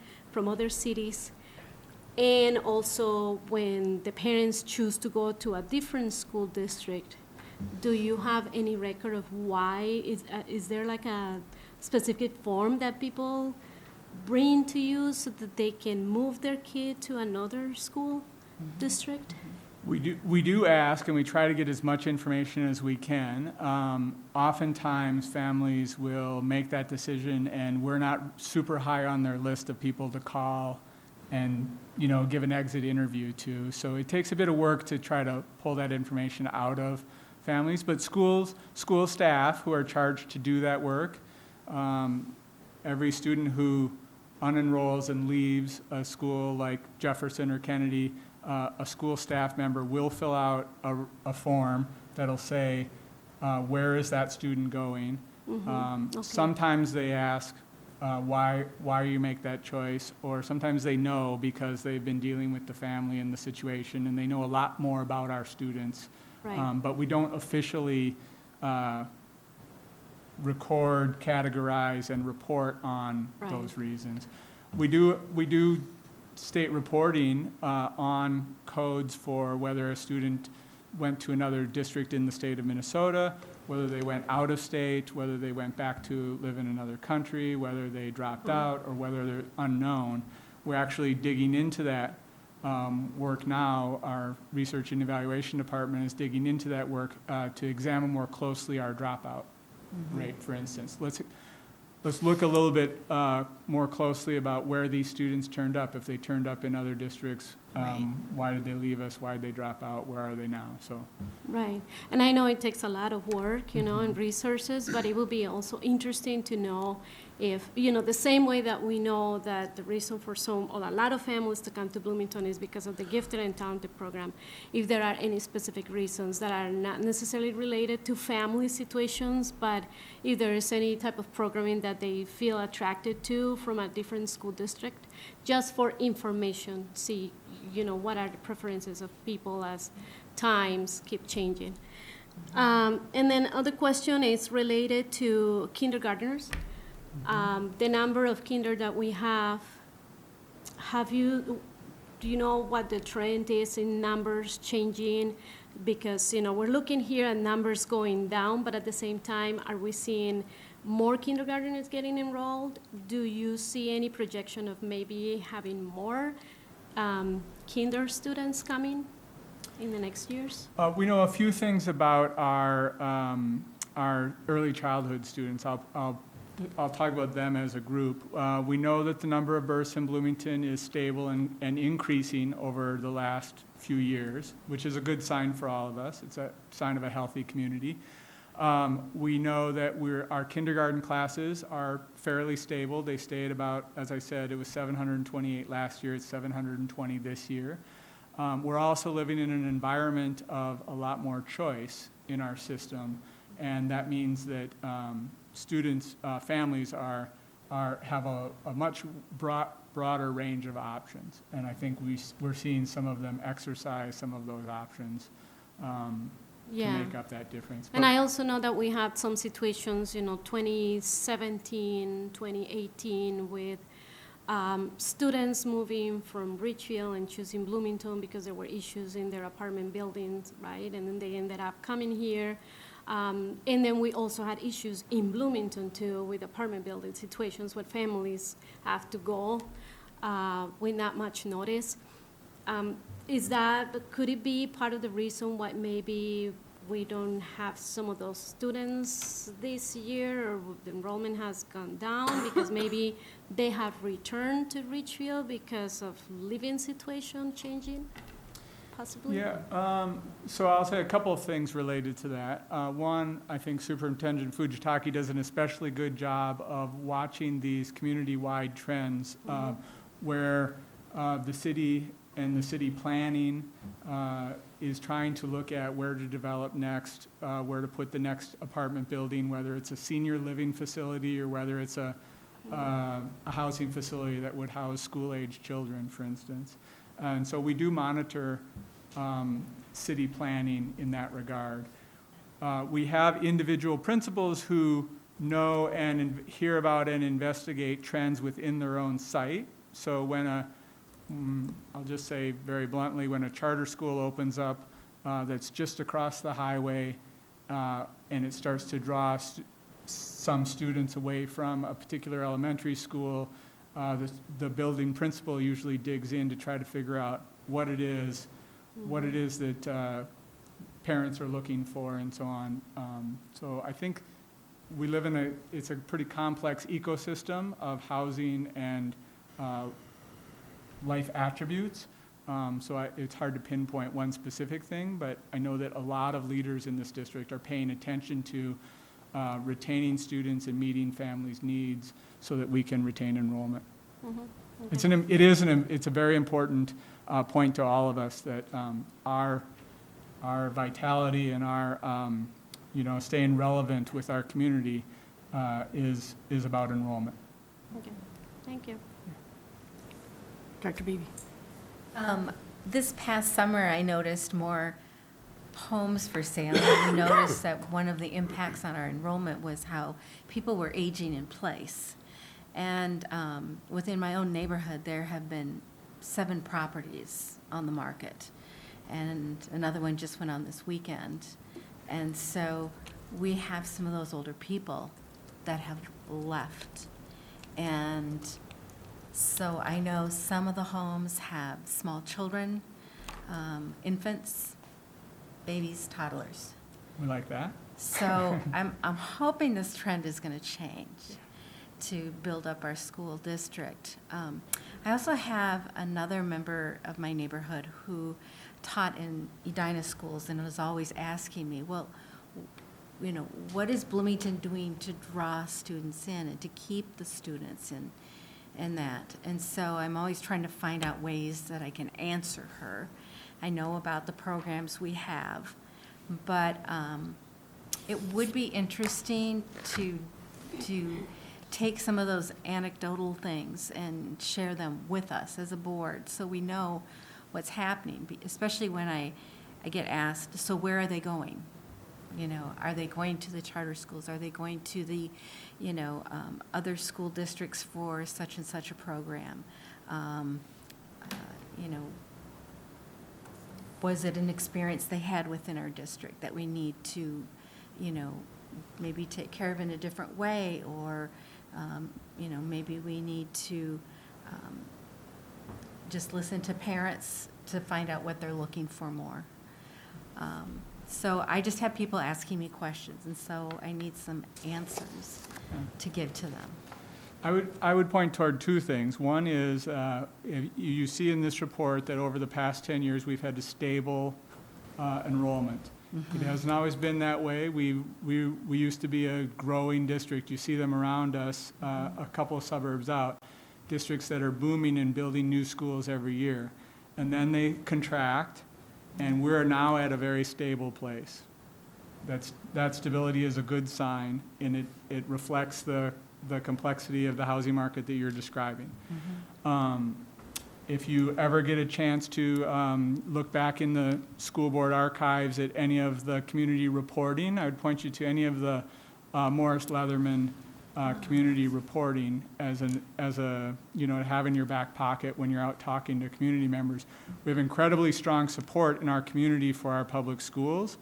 cities? And also when the parents choose to go to a different school district, do you have any record of why? Is there like a specific form that people bring to you so that they can move their kid to another school district? We do ask, and we try to get as much information as we can. Oftentimes, families will make that decision, and we're not super high on their list of people to call and give an exit interview to. So it takes a bit of work to try to pull that information out of families. But school staff who are charged to do that work, every student who unenrolls and leaves a school like Jefferson or Kennedy, a school staff member will fill out a form that'll say, where is that student going? Okay. Sometimes they ask, why you make that choice, or sometimes they know because they've been dealing with the family and the situation, and they know a lot more about our students. Right. But we don't officially record, categorize, and report on those reasons. We do state reporting on codes for whether a student went to another district in the state of Minnesota, whether they went out of state, whether they went back to live in another country, whether they dropped out, or whether they're unknown. We're actually digging into that work now. Our research and evaluation department is digging into that work to examine more closely our dropout rate, for instance. Let's look a little bit more closely about where these students turned up. If they turned up in other districts, why did they leave us? Why did they drop out? Where are they now? So. Right. And I know it takes a lot of work, and resources, but it will be also interesting to know if, the same way that we know that the reason for a lot of families to come to Bloomington is because of the Gifted and Talented program, if there are any specific reasons that are not necessarily related to family situations, but if there is any type of programming that they feel attracted to from a different school district, just for information, see, what are the preferences of people as times keep changing. And then other question is related to kindergartners. The number of kinder that we have, do you know what the trend is in numbers changing? Because, we're looking here at numbers going down, but at the same time, are we seeing more kindergarteners getting enrolled? Do you see any projection of maybe having more kinder students coming in the next years? We know a few things about our early childhood students. I'll talk about them as a group. We know that the number of births in Bloomington is stable and increasing over the last few years, which is a good sign for all of us. It's a sign of a healthy community. We know that our kindergarten classes are fairly stable. They stay at about, as I said, it was 728 last year. It's 720 this year. We're also living in an environment of a lot more choice in our system, and that means that students, families have a much broader range of options, and I think we're seeing some of them exercise some of those options to make up that difference. And I also know that we had some situations, 2017, 2018, with students moving from Richfield and choosing Bloomington because there were issues in their apartment buildings, right? And then they ended up coming here. And then we also had issues in Bloomington too with apartment building situations where families have to go with not much notice. Could it be part of the reason why maybe we don't have some of those students this year, or the enrollment has gone down because maybe they have returned to Richfield because of living situation changing? possibly? Yeah, so I'll say a couple of things related to that. One, I think Superintendent Fujitaki does an especially good job of watching these community-wide trends where the city and the city planning is trying to look at where to develop next, where to put the next apartment building, whether it's a senior living facility or whether it's a housing facility that would house school-age children, for instance. And so we do monitor city planning in that regard. We have individual principals who know and hear about and investigate trends within their own site. So when I'll just say very bluntly, when a charter school opens up that's just across the highway and it starts to draw some students away from a particular elementary school, the building principal usually digs in to try to figure out what it is that parents are looking for and so on. So I think we live in it's a pretty complex ecosystem of housing and life attributes. It's hard to pinpoint one specific thing, but I know that a lot of leaders in this district are paying attention to retaining students and meeting families' needs so that we can retain enrollment. It's a very important point to all of us that our vitality and our staying relevant with our community is about enrollment. Okay, thank you. Dr. Beebe. This past summer, I noticed more homes for sale. And we noticed that one of the impacts on our enrollment was how people were aging in place. And within my own neighborhood, there have been 7 properties on the market. And another one just went on this weekend. And so we have some of those older people that have left. And so I know some of the homes have small children, infants, babies, toddlers. We like that. So I'm hoping this trend is going to change to build up our school district. I also have another member of my neighborhood who taught in Edina schools and was always asking me, well, what is Bloomington doing to draw students in and to keep the students in? And that. And so I'm always trying to find out ways that I can answer her. I know about the programs we have, but it would be interesting to take some of those anecdotal things and share them with us as a board so we know what's happening, especially when I get asked, so where are they going? Are they going to the charter schools? Are they going to the, other school districts for such and such a program? Was it an experience they had within our district that we need to, maybe take care of in a different way, or, maybe we need to just listen to parents to find out what they're looking for more. So I just have people asking me questions, and so I need some answers to give to them. I would point toward 2 things. One is you see in this report that over the past 10 years we've had a stable enrollment. It hasn't always been that way. We used to be a growing district. You see them around us, a couple of suburbs out, districts that are booming and building new schools every year. And then they contract, and we're now at a very stable place. That stability is a good sign, and it reflects the complexity of the housing market that you're describing. If you ever get a chance to look back in the school board archives at any of the community reporting, I would point you to any of the Morris Leatherman community reporting as a have in your back pocket when you're out talking to community members. We have incredibly strong support in our community for our public schools.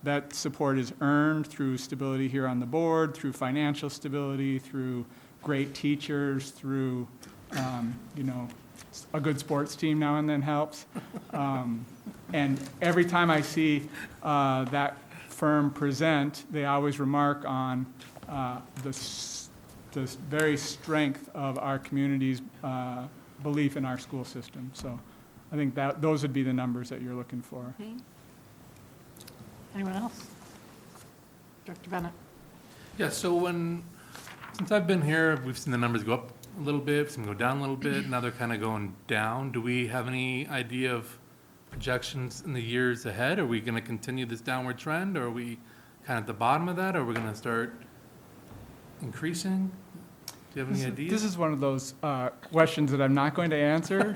That support is earned through stability here on the board, through financial stability, through great teachers, through a good sports team now and then helps. And every time I see that firm present, they always remark on the very strength of our community's belief in our school system. So I think that those would be the numbers that you're looking for. Okay. Anyone else? Director Bennett? Yeah, so since I've been here, we've seen the numbers go up a little bit, we've seen them go down a little bit, now they're kind of going down. Do we have any idea of projections in the years ahead? Are we going to continue this downward trend, or are we kind of at the bottom of that, or are we going to start increasing? Do you have any ideas? This is one of those questions that I'm not going to answer.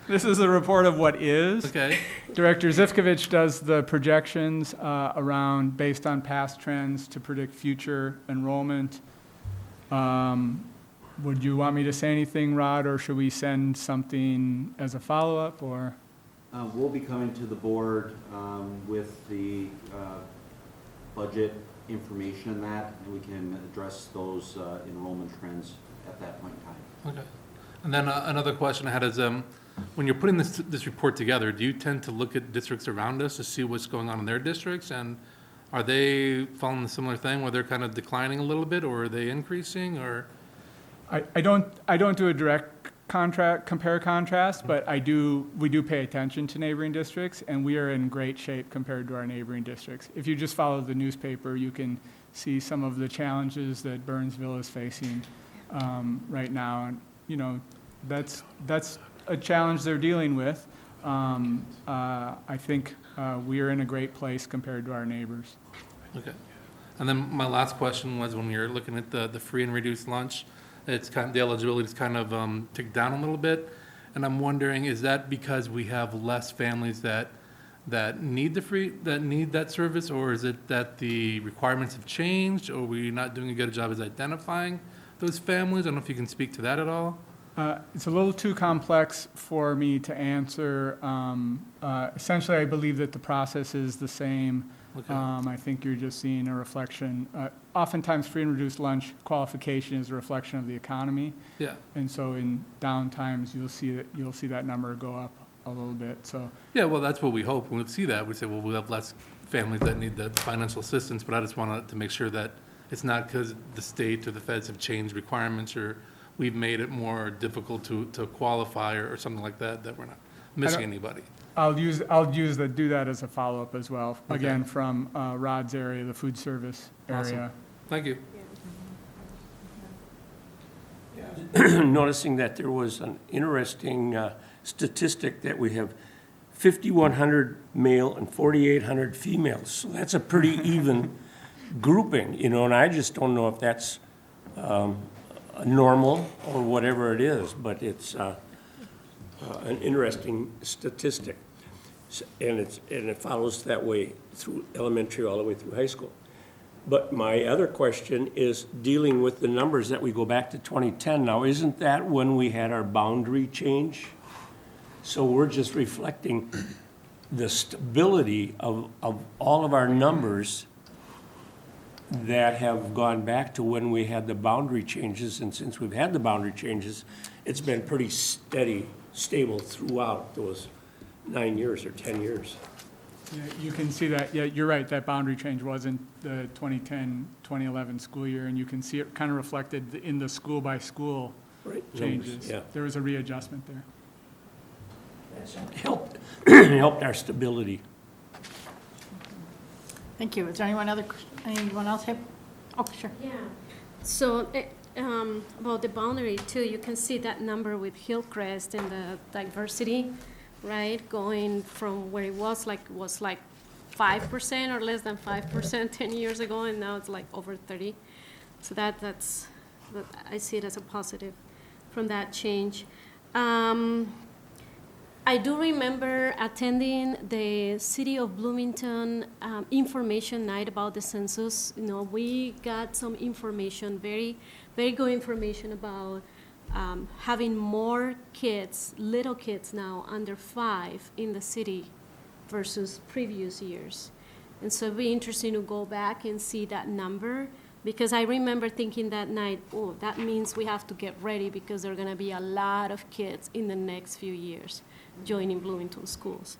This is a report of what is. Okay. Director Zivkovich does the projections around, based on past trends, to predict future enrollment. Would you want me to say anything, Rod, or should we send something as a follow-up, or? We'll be coming to the board with the budget information in that, and we can address those enrollment trends at that point in time. Okay. And then another question I had is, when you're putting this report together, do you tend to look at districts around us to see what's going on in their districts? And are they following a similar thing where they're kind of declining a little bit, or are they increasing, or? I don't do a direct compare contrast, but we do pay attention to neighboring districts, and we are in great shape compared to our neighboring districts. If you just follow the newspaper, you can see some of the challenges that Burnsville is facing right now, and you know that's a challenge they're dealing with. I think we are in a great place compared to our neighbors. Okay. And then my last question was, when you're looking at the free and reduced lunch, it's kind of, the eligibility is kind of ticked down a little bit. And I'm wondering, is that because we have less families that need that service, or is it that the requirements have changed, or we're not doing a good job as identifying those families? I don't know if you can speak to that at all. It's a little too complex for me to answer. Essentially, I believe that the process is the same. Okay. I think you're just seeing a reflection. Oftentimes, free and reduced lunch qualification is a reflection of the economy. Yeah. And so in down times, you'll see that number go up a little bit. So Yeah, well, that's what we hope. When we see that, we say, well, we'll have less families that need the financial assistance, but I just wanted to make sure that it's not because the state or the feds have changed requirements, or we've made it more difficult to qualify, or something like that, that we're not missing anybody. I'll do that as a follow-up as well. Okay. Again, from Rod's area, the food service area. Awesome. Thank you. Noticing that there was an interesting statistic that we have 5,100 male and 4,800 females. So that's a pretty even grouping, you know, and I just don't know if that's normal or whatever it is, but it's an interesting statistic. And it follows that way through elementary all the way through high school. But my other question is dealing with the numbers that we go back to 2010. Now, isn't that when we had our boundary change? So we're just reflecting the stability of all of our numbers that have gone back to when we had the boundary changes. And since we've had the boundary changes, it's been pretty steady, stable throughout those 9 years or 10 years. Yeah, you can see that. Yeah, you're right. That boundary change was in the 2010-2011 school year, and you can see it kind of reflected in the school-by-school changes. Numbers, yeah. There was a readjustment there. Helped our stability. Thank you. Is there anyone else have? Oh, sure. Yeah. So about the boundary too, you can see that number with Hillcrest and the diversity, right? Going from where it was like 5% or less than 5% 10 years ago, and now it's like over 30. So that's I see it as a positive from that change. I do remember attending the City of Bloomington information night about the census. You know, we got some information, very, very good information about having more kids, little kids now, under 5 in the city versus previous years. And so it'd be interesting to go back and see that number, because I remember thinking that night, oh, that means we have to get ready because there are going to be a lot of kids in the next few years joining Bloomington schools.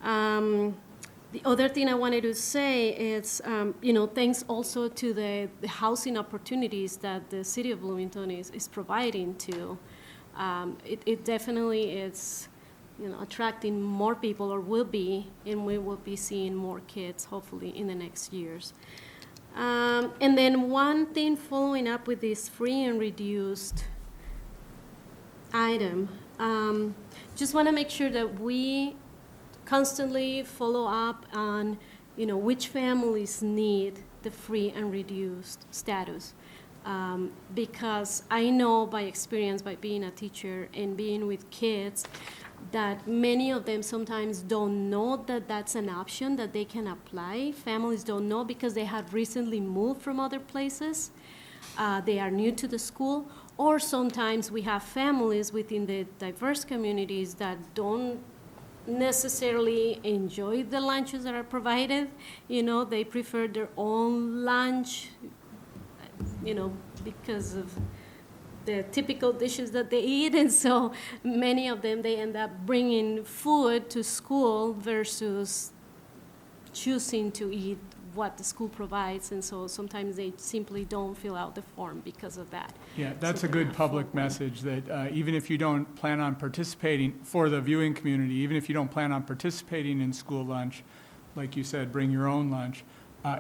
The other thing I wanted to say is, thanks also to the housing opportunities that the City of Bloomington is providing to It definitely is, attracting more people, or will be, and we will be seeing more kids hopefully in the next years. And then one thing following up with this free and reduced item, just want to make sure that we constantly follow up on, which families need the free and reduced status. Because I know by experience, by being a teacher and being with kids, that many of them sometimes don't know that that's an option that they can apply. Families don't know because they have recently moved from other places. They are new to the school. Or sometimes we have families within the diverse communities that don't necessarily enjoy the lunches that are provided. They prefer their own lunch, because of the typical dishes that they eat. And so many of them, they end up bringing food to school versus choosing to eat what the school provides. And so sometimes they simply don't fill out the form because of that. Yeah, that's So a they're good not public full. message that even if you don't plan on participating, for the viewing community, even if you don't plan on participating in school lunch, like you said, bring your own lunch,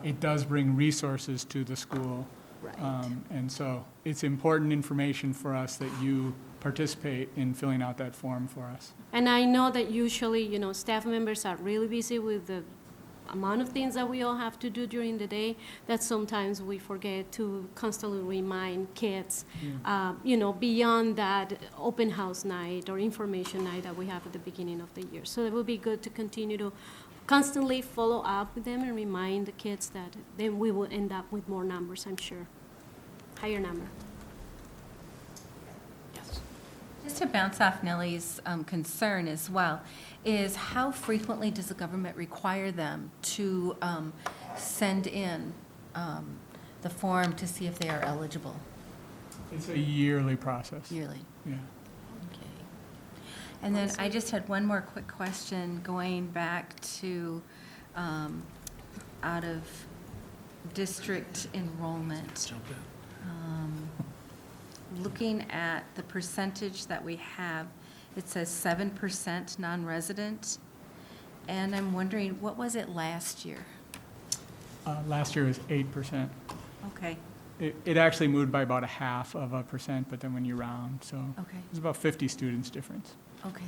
it does bring resources to the school. Right. And so it's important information for us that you participate in filling out that form for us. And I know that usually, staff members are really busy with the amount of things that we all have to do during the day, that sometimes we forget to constantly remind kids, beyond that open house night or information night that we have at the beginning of the year. So it would be good to continue to constantly follow up with them and remind the kids that then we will end up with more numbers, I'm sure. Higher number. Yes. Just to bounce off Nellie's concern as well, is how frequently does the government require them to send in the form to see if they are eligible? It's a yearly process. Yearly. Yeah. Okay. And then I just had one more quick question going back to out of district enrollment. Looking at the percentage that we have, it says 7% non-resident, and I'm wondering, what was it last year? Last year was 8%. Okay. It actually moved by about 0.5%, but then when you round, so Okay. it's about 50 students difference. Okay.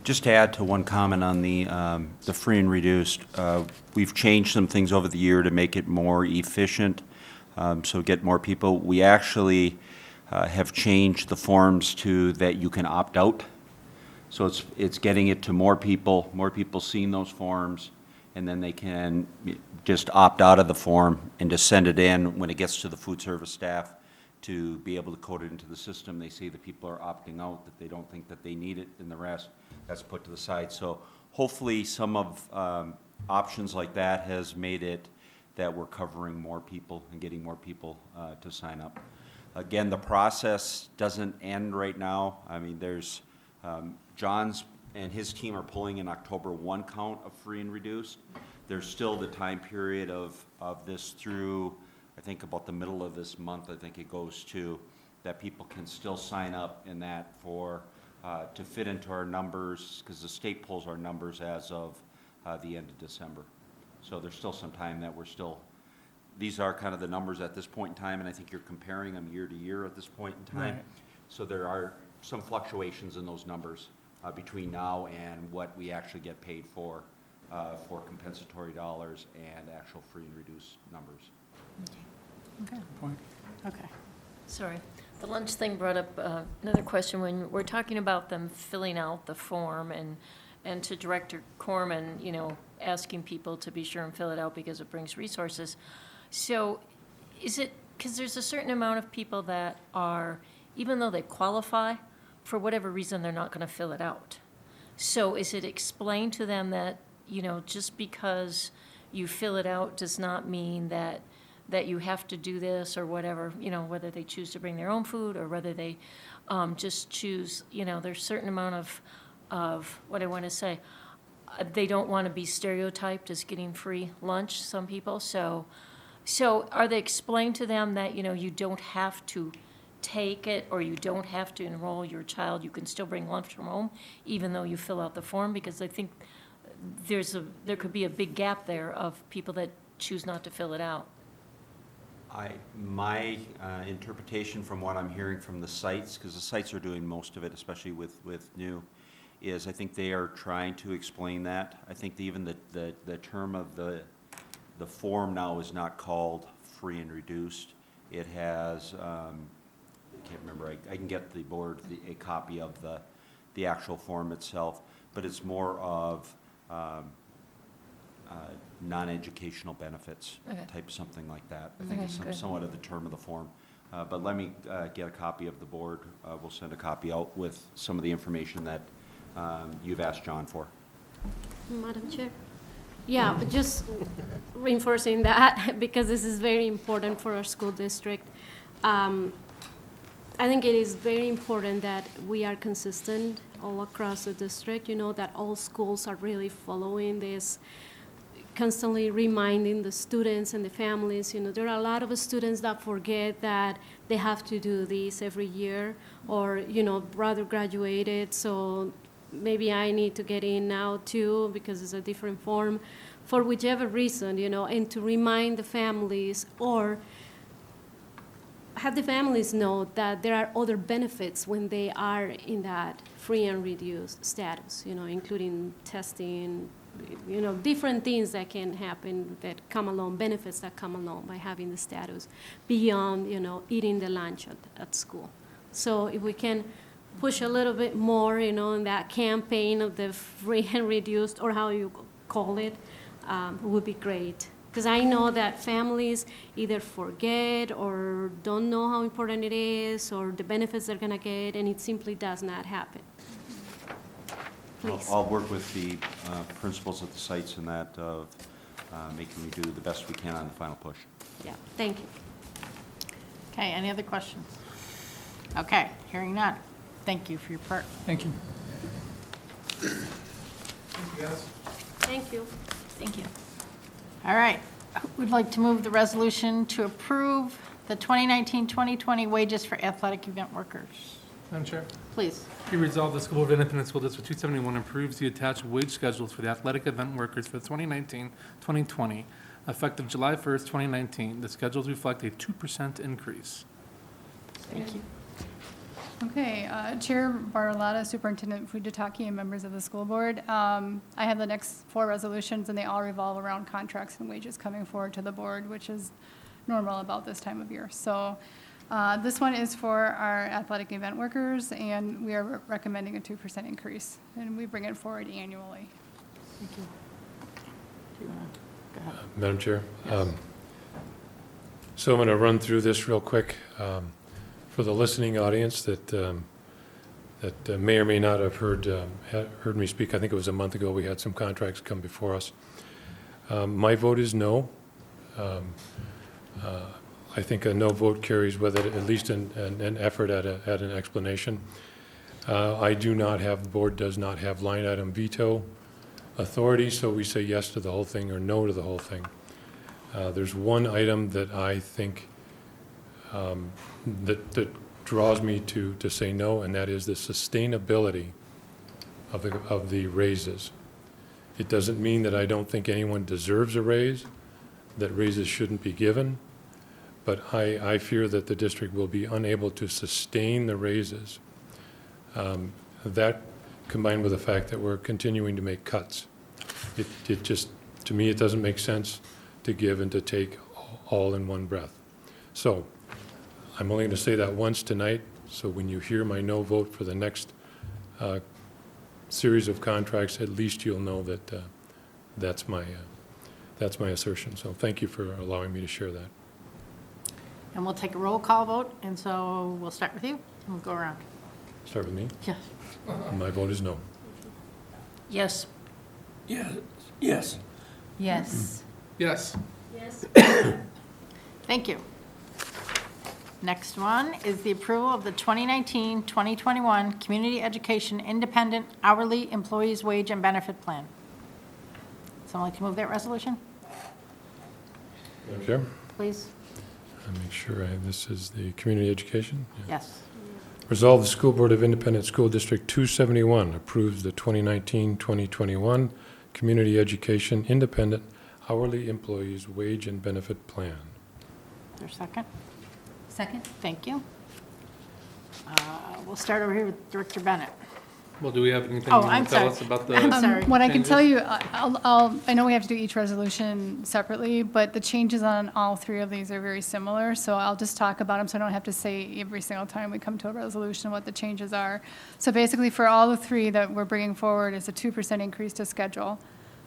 Just to add to one comment on the free and reduced, we've changed some things over the year to make it more efficient, so get more people. We actually have changed the forms to that you can opt out. So it's getting it to more people seeing those forms, and then they can just opt out of the form and just send it in when it gets to the food service staff to be able to code it into the system. They see that people are opting out, that they don't think that they need it, and the rest, that's put to the side. So hopefully some of options like that has made it that we're covering more people and getting more people to sign up. Again, the process doesn't end right now. I mean, there's, John's and his team are pulling an October 1 count of free and reduced. There's still the time period of this through, I think about the middle of this month, I think it goes to, that people can still sign up in that for, to fit into our numbers, because the state pulls our numbers as of the end of December. So there's still some time that we're still, these are kind of the numbers at this point in time, and I think you're comparing them year to year at this point in time. Right. So there are some fluctuations in those numbers between now and what we actually get paid for compensatory dollars and actual free and reduced numbers. Okay. Point. Okay. Sorry, the lunch thing brought up another question. When we're talking about them filling out the form and to Director Corman, asking people to be sure and fill it out because it brings resources. So is it, because there's a certain amount of people that are, even though they qualify, for whatever reason, they're not going to fill it out. So is it explained to them that, just because you fill it out does not mean that you have to do this or whatever, whether they choose to bring their own food or whether they just choose, there's a certain amount of what I want to say, they don't want to be stereotyped as getting free lunch, some people. So are they explained to them that, you don't have to take it, or you don't have to enroll your child, you can still bring lunch from home, even though you fill out the form? Because I think there could be a big gap there of people that choose not to fill it out. My interpretation from what I'm hearing from the sites, because the sites are doing most of it, especially with new, is I think they are trying to explain that. I think even the term of the form now is not called free and reduced. It has, I can't remember, I can get the board a copy of the actual form itself, but it's more of non-educational benefits, Okay. type something like that. I think Okay, it's good. somewhat of the term of the form. But let me get a copy of the board. We'll send a copy out with some of the information that you've asked John for. Madam Chair? Yeah, but just reinforcing that, because this is very important for our school district. I think it is very important that we are consistent all across the district, that all schools are really following this, constantly reminding the students and the families. There are a lot of students that forget that they have to do this every year, or, brother graduated, so maybe I need to get in now too, because it's a different form, for whichever reason, and to remind the families, or have the families know that there are other benefits when they are in that free and reduced status, including testing, different things that can happen that come along, benefits that come along by having the status beyond, eating the lunch at school. So if we can push a little bit more, in that campaign of the free and reduced, or how you call it, would be great. Because I know that families either forget or don't know how important it is, or the benefits they're gonna get, and it simply does not happen. Please. I'll work with the principals at the sites in that of making we do the best we can on the final push. Yeah, thank you. Okay, any other questions? Okay, hearing none. Thank you for your part. Thank you. Thank you. Thank you. All right, we'd like to move the resolution to approve the 2019-2020 wages for athletic event workers. Madam Chair? Please. Be resolved, the School Board of Independent School District 271 approves the attached wage schedules for the athletic event workers for 2019-2020, effective July 1st, 2019. The schedules reflect a 2% increase. Thank you. Okay, Chair Bartolotta, Superintendent Fujitaki, and members of the school board. I have the next 4 resolutions, and they all revolve around contracts and wages coming forward to the board, which is normal about this time of year. So this one is for our athletic event workers, and we are recommending a 2% increase, and we bring it forward annually. Thank you. Do you want to go ahead? Madam Chair? So I'm going to run through this real quick. For the listening audience that may or may not have heard me speak, I think it was a month ago, we had some contracts come before us. My vote is no. I think a no vote carries with it at least an effort at an explanation. I do not have, the board does not have line item veto authority, so we say yes to the whole thing or no to the whole thing. There's one item that I think that draws me to say no, and that is the sustainability of the raises. It doesn't mean that I don't think anyone deserves a raise, that raises shouldn't be given, but I fear that the district will be unable to sustain the raises. That combined with the fact that we're continuing to make cuts. It just, to me, it doesn't make sense to give and to take all in one breath. So I'm only going to say that once tonight, so when you hear my no vote for the next series of contracts, at least you'll know that that's my assertion. So thank you for allowing me to share that. And we'll take a roll call vote, and so we'll start with you, and we'll go around. Start with me? Yes. My vote is no. Yes. Yes. Yes. Yes. Yes. Yes. Thank you. Next one is the approval of the 2019-2021 Community Education Independent Hourly Employees Wage and Benefit Plan. Someone like to move that resolution? Madam Chair? Please. Make sure this is the community education? Yeah. Yes. Resolve the School Board of Independent School District 271 approves the 2019-2021 Community Education Independent Hourly Employees Wage and Benefit Plan. Is there a second? Second? Thank you. We'll start over here with Director Bennett. Well, do we have anything Oh, you I'm want to tell sorry. us about the? I'm sorry. What I can changes? tell you, I know we have to do each resolution separately, but the changes on all three of these are very similar, so I'll just talk about them, so I don't have to say every single time we come to a resolution what the changes are. So basically, for all the three that we're bringing forward, is a 2% increase to schedule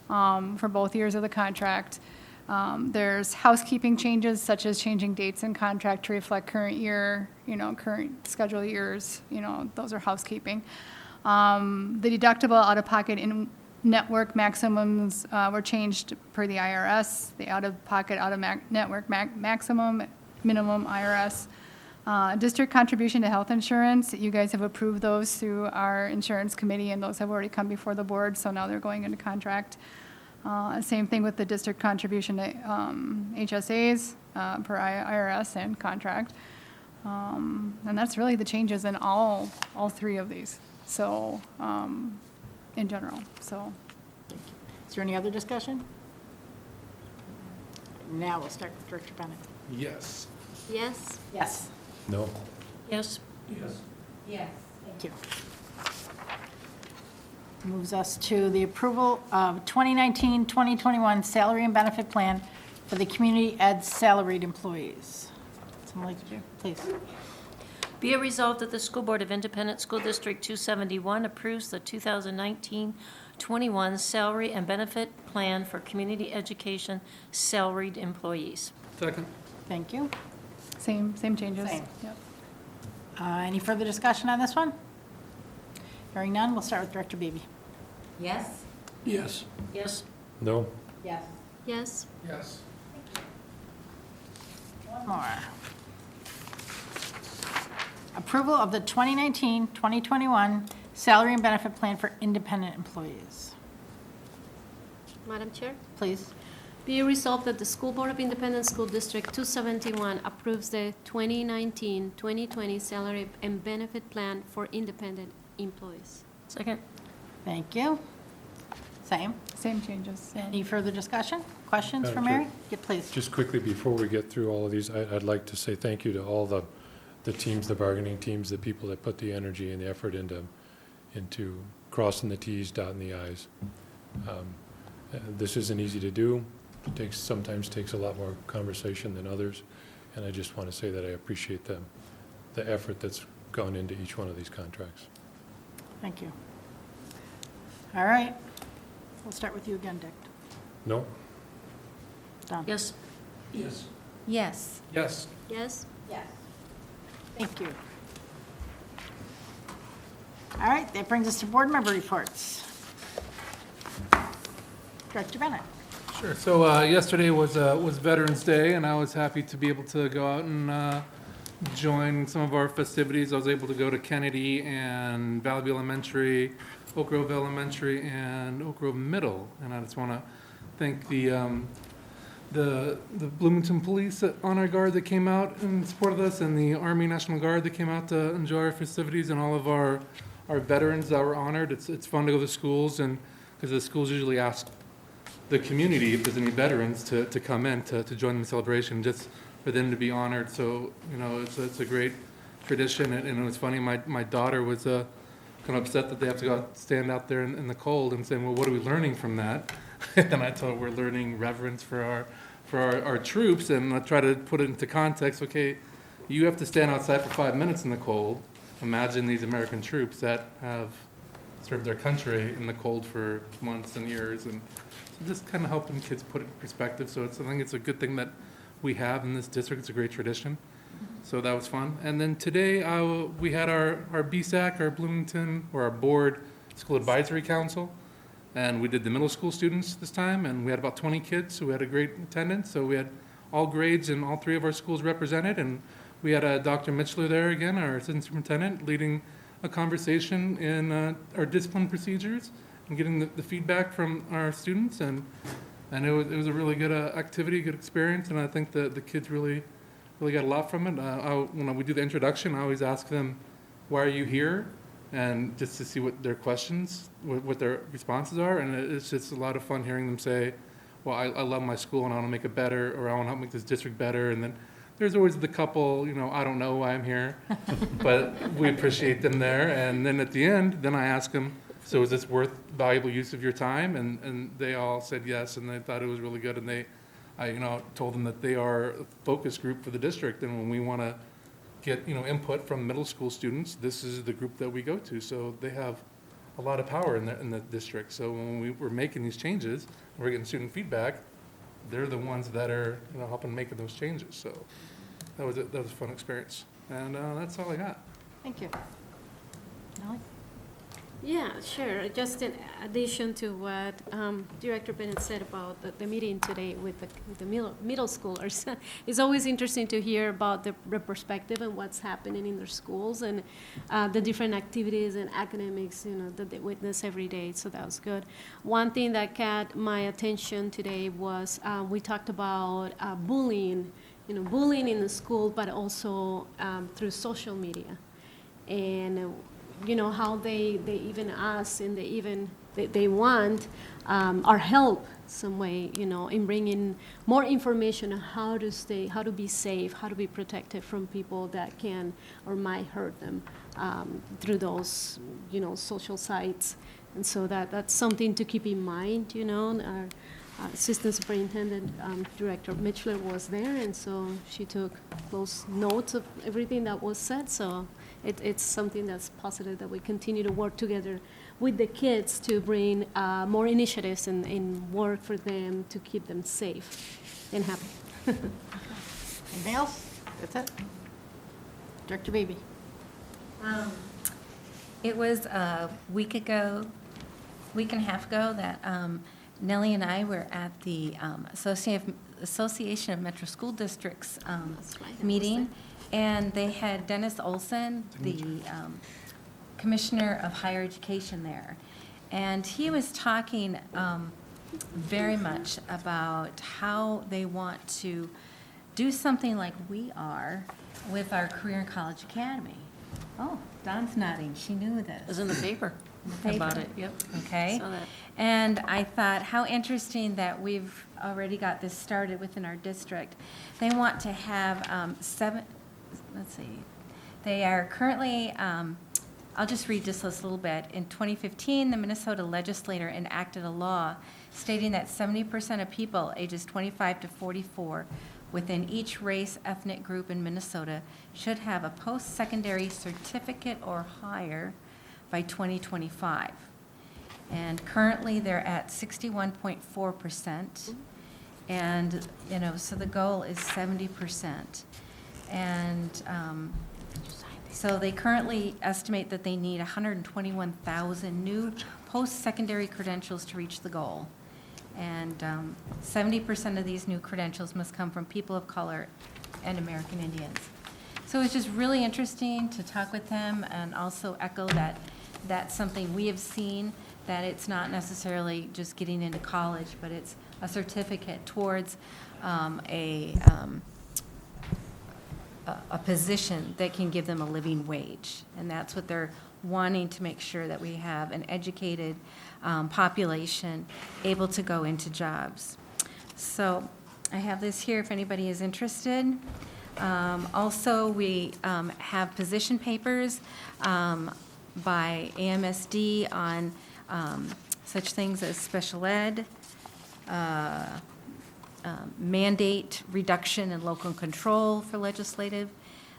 for both years of the contract. There's housekeeping changes, such as changing dates in contract to reflect current year, current schedule years, those are housekeeping. The deductible out-of-pocket in-network maximums were changed per the IRS, the out-of-pocket, out-of-network maximum, minimum IRS. District contribution to health insurance, you guys have approved those through our insurance committee, and those have already come before the board, so now they're going into contract. Same thing with the district contribution to HSAs per IRS and contract. And that's really the changes in all three of these. So, in general, so. Is there any other discussion? Now we'll start with Director Bennett. Yes. Yes. Yes. No? Yes. Yes. Yes. Thank you. Moves us to the approval of 2019-2021 salary and benefit plan for the community ed salaried employees. Someone like to do, please. Be it resolved that the School Board of Independent School District 271 approves the 2019-21 salary and benefit plan for community education salaried employees. Second. Thank you. Same changes. Same. Yep. Any further discussion on this one? Hearing none, we'll start with Director Beebe. Yes? Yes. Yes. No? Yes. Yes. Yes. One more. Approval of the 2019-2021 salary and benefit plan for independent employees. Madam Chair? Please. Be it resolved that the School Board of Independent School District 271 approves the 2019-2020 salary and benefit plan for independent employees. Second. Thank you. Same. Same changes. Yeah. Any further discussion? Questions for Madam Mary? Yeah, please. Just quickly, before we get through all of these, I'd like to say thank you to all the teams, the bargaining teams, the people that put the energy and the effort into crossing the Ts, dotting the Is. This isn't easy to do. It sometimes takes a lot more conversation than others, and I just want to say that I appreciate the effort that's gone into each one of these contracts. Thank you. All right. We'll start with you again, Dick. No? Don? Yes. Yes. Yes. Yes. Yes. Yes. Thank you. All right, that brings us to board member reports. Director Bennett. Sure. So yesterday was Veterans Day, and I was happy to be able to go out and join some of our festivities. I was able to go to Kennedy and Valley View Elementary, Oak Grove Elementary, and Oak Grove Middle. And I just want to thank the Bloomington Police Honor Guard that came out and supported us, and the Army National Guard that came out to enjoy our festivities, and all of our veterans that were honored. It's fun to go to schools, and because the schools usually ask the community if there's any veterans to come in to join the celebration, just for them to be honored. So, it's a great tradition. And it was funny, my daughter was kind of upset that they have to go stand out there in the cold, and saying, well, what are we learning from that? And I told her we're learning reverence for our troops, and I try to put it into context. Okay, you have to stand outside for 5 minutes in the cold. Imagine these American troops that have served their country in the cold for months and years, and so just kind of helping kids put it in perspective. So I think it's a good thing that we have in this district. It's a great tradition. So that was fun. And then today we had our BSAC, our Bloomington, or our board school advisory council, and we did the middle school students this time, and we had about 20 kids, so we had a great attendance. So we had all grades and all three of our schools represented, and we had Dr. Mitchler there again, our assistant superintendent, leading a conversation in our discipline procedures and getting the feedback from our students, and it was a really good activity, good experience, and I think the kids really really got a lot from it. When we do the introduction, I always ask them, why are you here? And just to see what their questions, what their responses are. And it's just a lot of fun hearing them say, well, I love my school and I want to make it better, or I want to help make this district better. And then there's always the couple, I don't know why I'm here, but we appreciate them there. And then at the end, then I ask them, so is this worth valuable use of your time? And they all said yes, and they thought it was really good. And I told them that they are a focus group for the district. And when we want to get, input from middle school students, this is the group that we go to. So they have a lot of power in the district. So when we were making these changes, we're getting student feedback, they're the ones that are, helping making those changes. So that was a fun experience. And that's all I got. Thank you. Nellie? Yeah, sure. Just in addition to what Director Bennett said about the meeting today with the middle schoolers, it's always interesting to hear about the perspective and what's happening in their schools and the different activities and academics, that they witness every day. So that was good. One thing that caught my attention today was we talked about bullying, bullying in the school, but also through social media. And how they even ask and they want our help some way, in bringing more information on how to be safe, how to be protected from people that can or might hurt them through those, social sites. And so that's something to keep in mind, Our Assistant Superintendent, Director Mitchell was there, and so she took close notes of everything that was said. So it's something that's positive that we continue to work together with the kids to bring more initiatives and work for them to keep them safe and happy. Anything else? That's it? Director Beebe. It was a week and a half ago that Nellie and I were at the Association of Metro School Districts meeting, and they had Dennis Olson, the Commissioner of Higher Education there. And he was talking very much about how they want to do something like we are with our Career and College Academy. Oh, Dawn's nodding. She knew this. It was in the paper about it, yep. Okay. Saw that. And I thought, how interesting that we've already got this started within our district. They want to have they are currently, I'll just read this list a little bit. In 2015, the Minnesota legislature enacted a law stating that 70% of people ages 25 to 44 within each race ethnic group in Minnesota should have a post-secondary certificate or higher by 2025. And currently they're at 61.4%. And, so the goal is 70%. And so they currently estimate that they need 121,000 new post-secondary credentials to reach the goal. And 70% of these new credentials must come from people of color and American Indians. So it's just really interesting to talk with them and also echo that that's something we have seen, that it's not necessarily just getting into college, but it's a certificate towards a position that can give them a living wage. And that's what they're wanting to make sure, that we have an educated population able to go into jobs. So I have this here if anybody is interested. Also, we have position papers by AMSD on such things as special ed, mandate reduction and local control for legislative,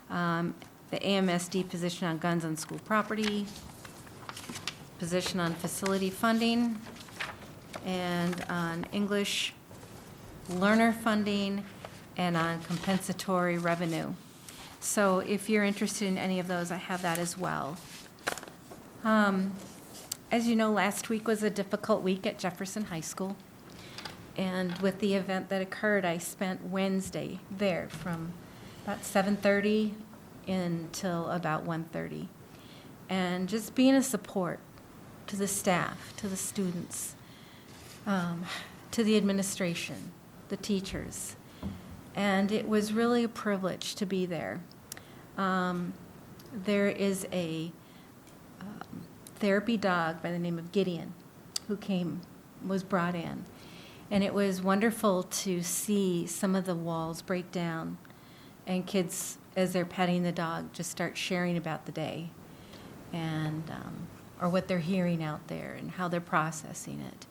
the AMSD position on guns on school property, position on facility funding, and on English learner funding, and on compensatory revenue. So if you're interested in any of those, I have that as well. As you know, last week was a difficult week at Jefferson High School. And with the event that occurred, I spent Wednesday there from about 7:30 until about 1:30. And just being a support to the staff, to the students, to the administration, the teachers, and it was really a privilege to be there. There is a therapy dog by the name of Gideon who was brought in. And it was wonderful to see some of the walls break down and kids, as they're petting the dog, just start sharing about the day and or what they're hearing out there and how they're processing it.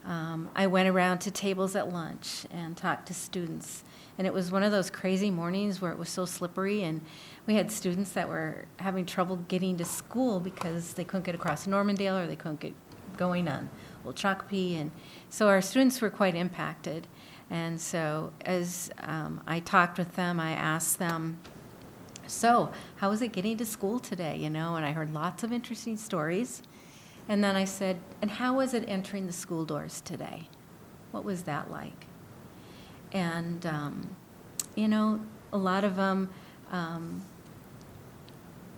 I went around to tables at lunch and talked to students. And it was one of those crazy mornings where it was so slippery, and we had students that were having trouble getting to school because they couldn't get across Normandale or they couldn't get going on Old Shakopee. And so our students were quite impacted. And so as I talked with them, I asked them, so how was it getting to school today, you know? And I heard lots of interesting stories. And then I said, and how was it entering the school doors today? What was that like? And, you know, a lot of them,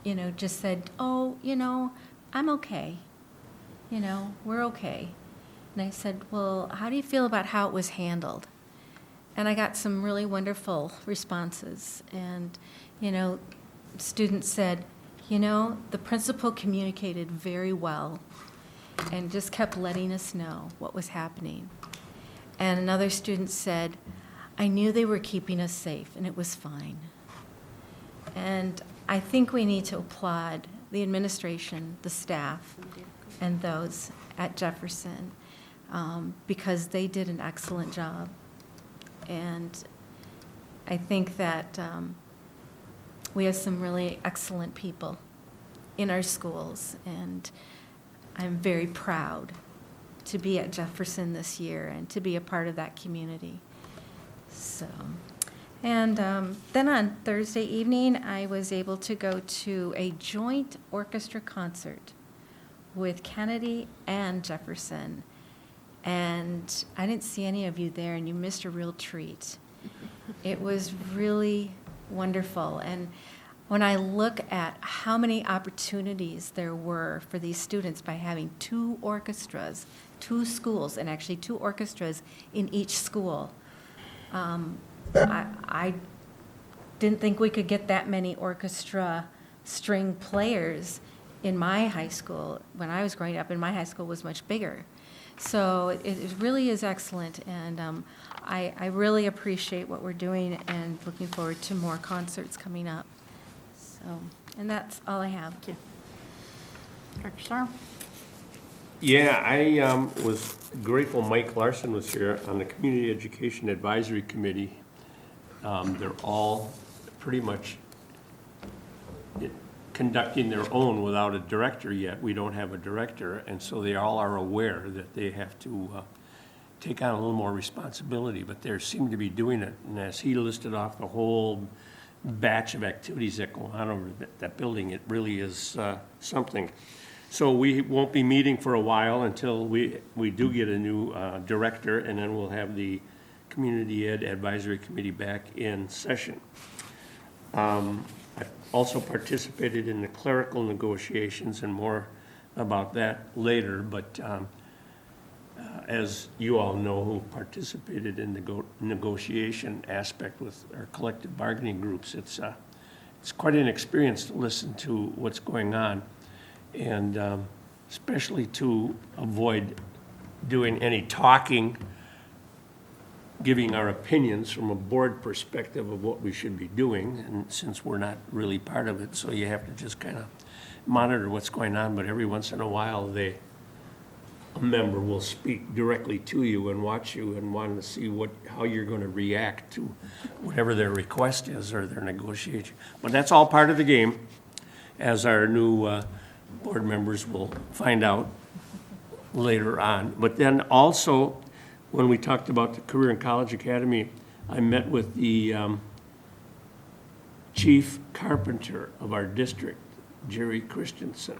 you know, just said, oh, you know, I'm okay. You know, we're okay. And I said, well, how do you feel about how it was handled? And I got some really wonderful responses. And, you know, students said, you know, the principal communicated very well and just kept letting us know what was happening. And another student said, I knew they were keeping us safe and it was fine. And I think we need to applaud the administration, the staff, and those at Jefferson because they did an excellent job. And I think that we have some really excellent people in our schools, and I'm very proud to be at Jefferson this year and to be a part of that community. So, and then on Thursday evening, I was able to go to a joint orchestra concert with Kennedy and Jefferson. And I didn't see any of you there, and you missed a real treat. It was really wonderful. And when I look at how many opportunities there were for these students by having 2 orchestras, 2 schools, and actually 2 orchestras in each school, I didn't think we could get that many orchestra string players in my high school. When I was growing up, and my high school was much bigger. So it really is excellent, and I really appreciate what we're doing and looking forward to more concerts coming up. So, and that's all I have. Thank you. Dr. Storm? Yeah, I was grateful Mike Larson was here on the Community Education Advisory Committee. They're all pretty much conducting their own without a director yet. We don't have a director, and so they all are aware that they have to take on a little more responsibility, but they seem to be doing it. And as he listed off the whole batch of activities that go on over that building, it really is something. So we won't be meeting for a while until we do get a new director, and then we'll have the Community Ed Advisory Committee back in session. I've also participated in the clerical negotiations, and more about that later, but as you all know who participated in the negotiation aspect with our collective bargaining groups, it's quite an experience to listen to what's going on, and especially to avoid doing any talking, giving our opinions from a board perspective of what we should be doing, and since we're not really part of it, so you have to just kind of monitor what's going on, but every once in a while, a member will speak directly to you and watch you and want to see how you're going to react to whatever their request is or their negotiation. But that's all part of the game, as our new board members will find out later on. But then also, when we talked about the Career and College Academy, I met with the chief carpenter of our district, Jerry Christensen,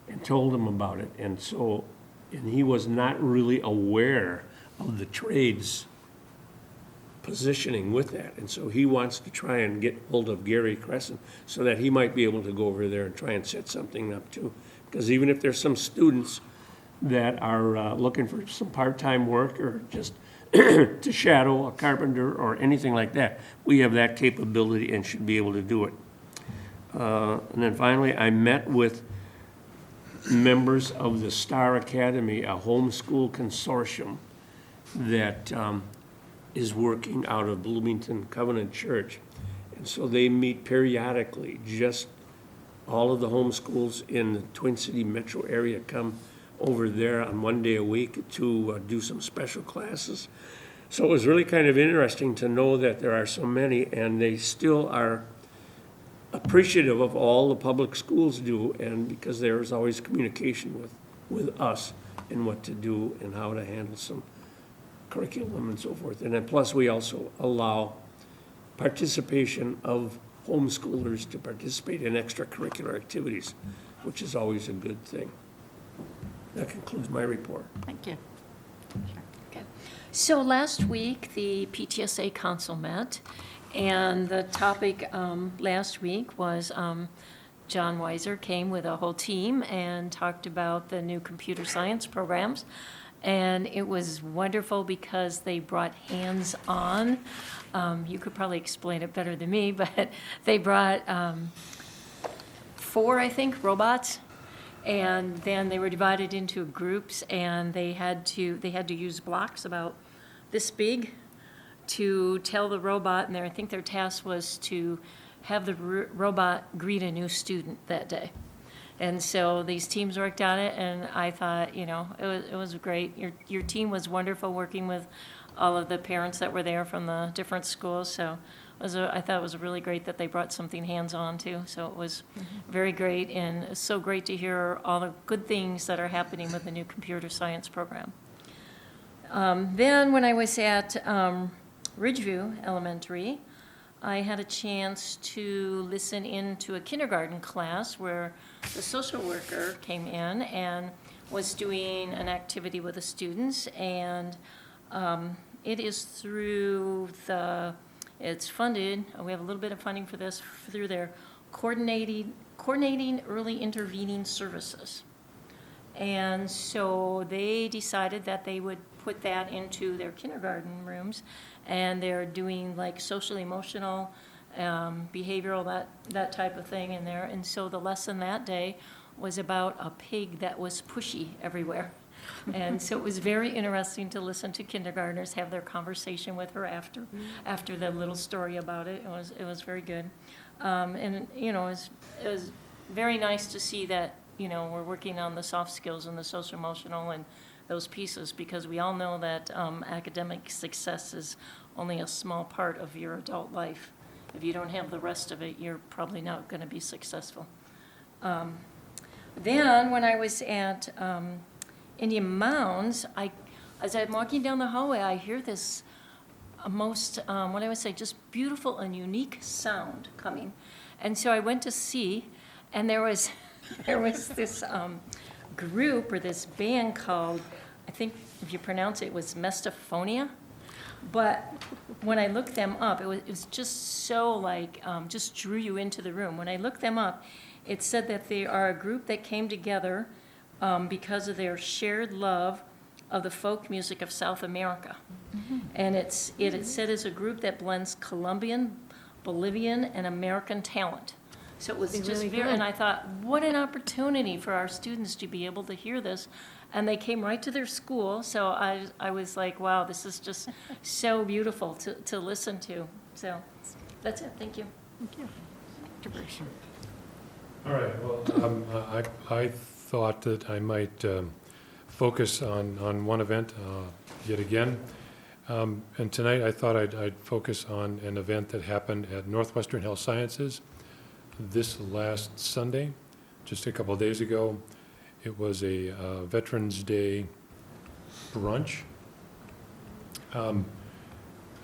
and told him about it. And he was not really aware of the trades positioning with that. And so he wants to try and get hold of Gary Crescent so that he might be able to go over there and try and set something up too. Because even if there's some students that are looking for some part-time work or just to shadow a carpenter or anything like that. We have that capability and should be able to do it. And then finally, I met with members of the Star Academy, a homeschool consortium that is working out of Bloomington Covenant Church. And so they meet periodically. Just all of the homeschools in the Twin City metro area come over there on one day a week to do some special classes. So it was really kind of interesting to know that there are so many, and they still are appreciative of all the public schools do, and because there is always communication with us and what to do and how to handle some curriculum and so forth. And then plus we also allow participation of homeschoolers to participate in extracurricular activities, which is always a good thing. That concludes my report. Thank you. Okay. So last week, the PTSA Council met, and the topic last week was John Weiser came with a whole team and talked about the new computer science programs. And it was wonderful because they brought hands-on. You could probably explain it better than me, but they brought 4, I think, robots. And then they were divided into groups, and they had to use blocks about this big to tell the robot, and I think their task was to have the robot greet a new student that day. And so these teams worked on it, and I thought, you know, it was great. Your team was wonderful, working with all of the parents that were there from the different schools. So I thought it was really great that they brought something hands-on too. So it was very great, and it's so great to hear all the good things that are happening with the new computer science program. Then when I was at Ridgeview Elementary, I had a chance to listen in to a kindergarten class where the social worker came in and was doing an activity with the students, and it is it's funded, we have a little bit of funding for this through their coordinating early intervening services. And so they decided that they would put that into their kindergarten rooms, and they're doing like social emotional, behavioral, that type of thing in there. And so the lesson that day was about a pig that was pushy everywhere. And so it was very interesting to listen to kindergartners have their conversation with her after the little story about it. It was very good. And, you know, it was very nice to see that, you know, we're working on the soft skills and the social emotional and those pieces, because we all know that academic success is only a small part of your adult life. If you don't have the rest of it, you're probably not going to be successful. Then when I was at Indian Mounds, as I'm walking down the hallway, I hear this what I would say, just beautiful and unique sound coming. And so I went to see, and there was this group or this band called, I think if you pronounce it, was Mestophonia. But when I looked them up, it was just so like, just drew you into the room. When I looked them up, it said that they are a group that came together because of their shared love of the folk music of South America. Mm-hmm. And it said it's a group that blends Colombian, Bolivian, and American talent. So it was just really very, and I thought, what an opportunity for our students to be able to hear this. And they came right to their school, so I was like, wow, this is just so beautiful to listen to. So that's it, thank you. Thank you. All right, well, I thought that I might focus on one event yet again. And tonight I thought I'd focus on an event that happened at Northwestern Health Sciences this last Sunday, just a couple of days ago. It was a Veterans Day brunch. And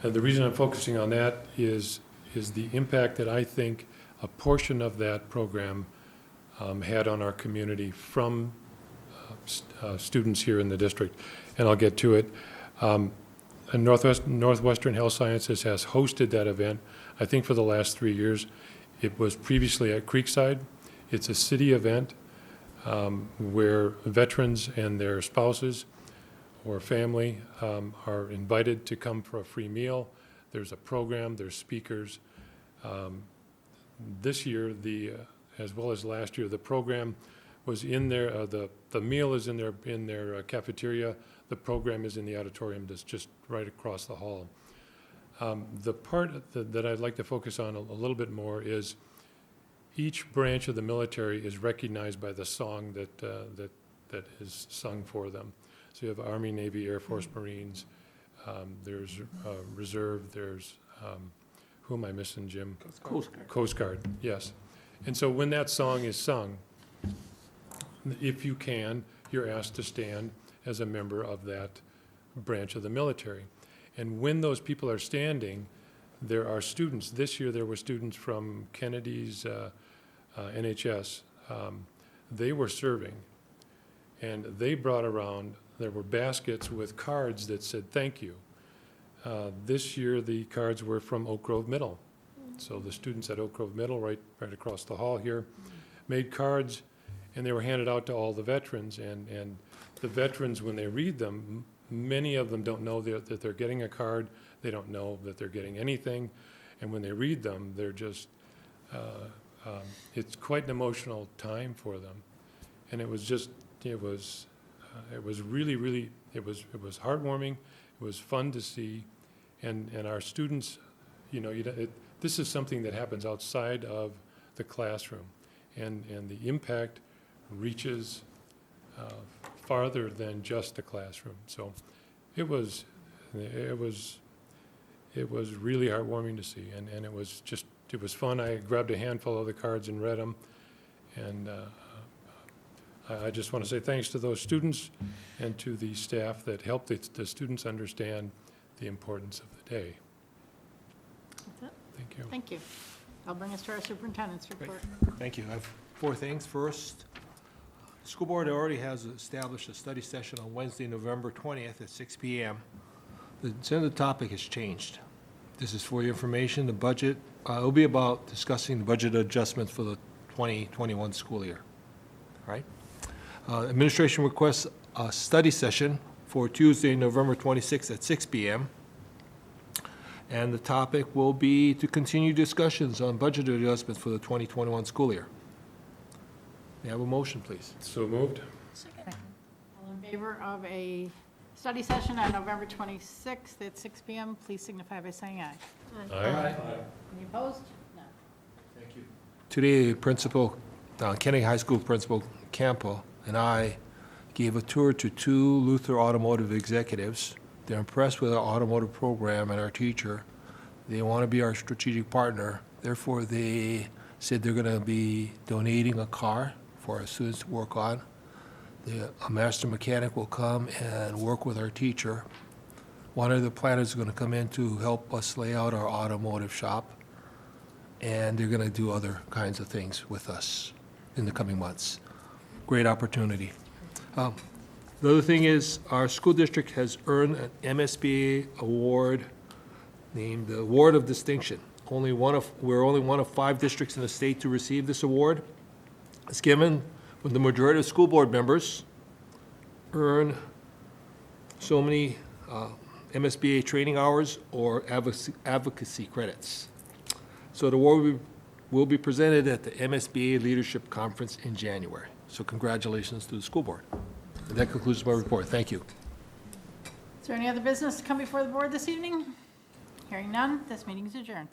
the reason I'm focusing on that is the impact that I think a portion of that program had on our community from students here in the district, and I'll get to it. And Northwestern Health Sciences has hosted that event, I think, for the last 3 years. It was previously at Creekside. It's a city event where veterans and their spouses or family are invited to come for a free meal. There's a program, there's speakers. This year, as well as last year, the program was in there, the meal is in their cafeteria. The program is in the auditorium that's just right across the hall. The part that I'd like to focus on a little bit more is each branch of the military is recognized by the song that is sung for them. So you have Army, Navy, Air Force, Marines, there's Reserve, there's, who am I missing, Jim? Coast Guard. Coast Guard, yes. And so when that song is sung, if you can, you're asked to stand as a member of that branch of the military. And when those people are standing, there are students. This year there were students from Kennedy's NHS. They were serving, and they brought around, there were baskets with cards that said thank you. This year the cards were from Oak Grove Middle. So the students at Oak Grove Middle, right across the hall here, made cards, and they were handed out to all the veterans. And the veterans, when they read them, many of them don't know that they're getting a card. They don't know that they're getting anything. And when they read them, they're just, it's quite an emotional time for them. And it was really, it was heartwarming. It was fun to see. And our students, this is something that happens outside of the classroom. And the impact reaches farther than just the classroom. So it was really heartwarming to see, and it was fun. I grabbed a handful of the cards and read them, and I just want to say thanks to those students and to the staff that helped the students understand the importance of the day. That's it. Thank you. Thank you. I'll bring us to our superintendent's report. Thank you. I have 4 things. First, the school board already has established a study session on Wednesday, November 20th at 6 p.m. The agenda topic has changed. This is for your information. The budget, it'll be about discussing the budget adjustments for the 2021 school year. All right? Administration requests a study session for Tuesday, November 26th at 6 p.m. And the topic will be to continue discussions on budget adjustments for the 2021 school year. May I have a motion, please? So moved. All in favor of a study session on November 26th at 6 p.m., please signify by saying aye. Aye. Any opposed? No. Thank you. Today, Kennedy High School Principal Campbell and I gave a tour to 2 Luther Automotive executives. They're impressed with our automotive program and our teacher. They want to be our strategic partner. Therefore, they said they're going to be donating a car for our students to work on. A master mechanic will come and work with our teacher. One of the planners is going to come in to help us lay out our automotive shop. And they're going to do other kinds of things with us in the coming months. Great opportunity. The other thing is our school district has earned an MSBA award named the Award of Distinction. We're only one of 5 districts in the state to receive this award. It's given when the majority of school board members earn so many MSBA training hours or advocacy credits. So the award will be presented at the MSBA Leadership Conference in January. So congratulations to the school board. And that concludes my report. Thank you. Is there any other business to come before the board this evening? Hearing none, this meeting is adjourned.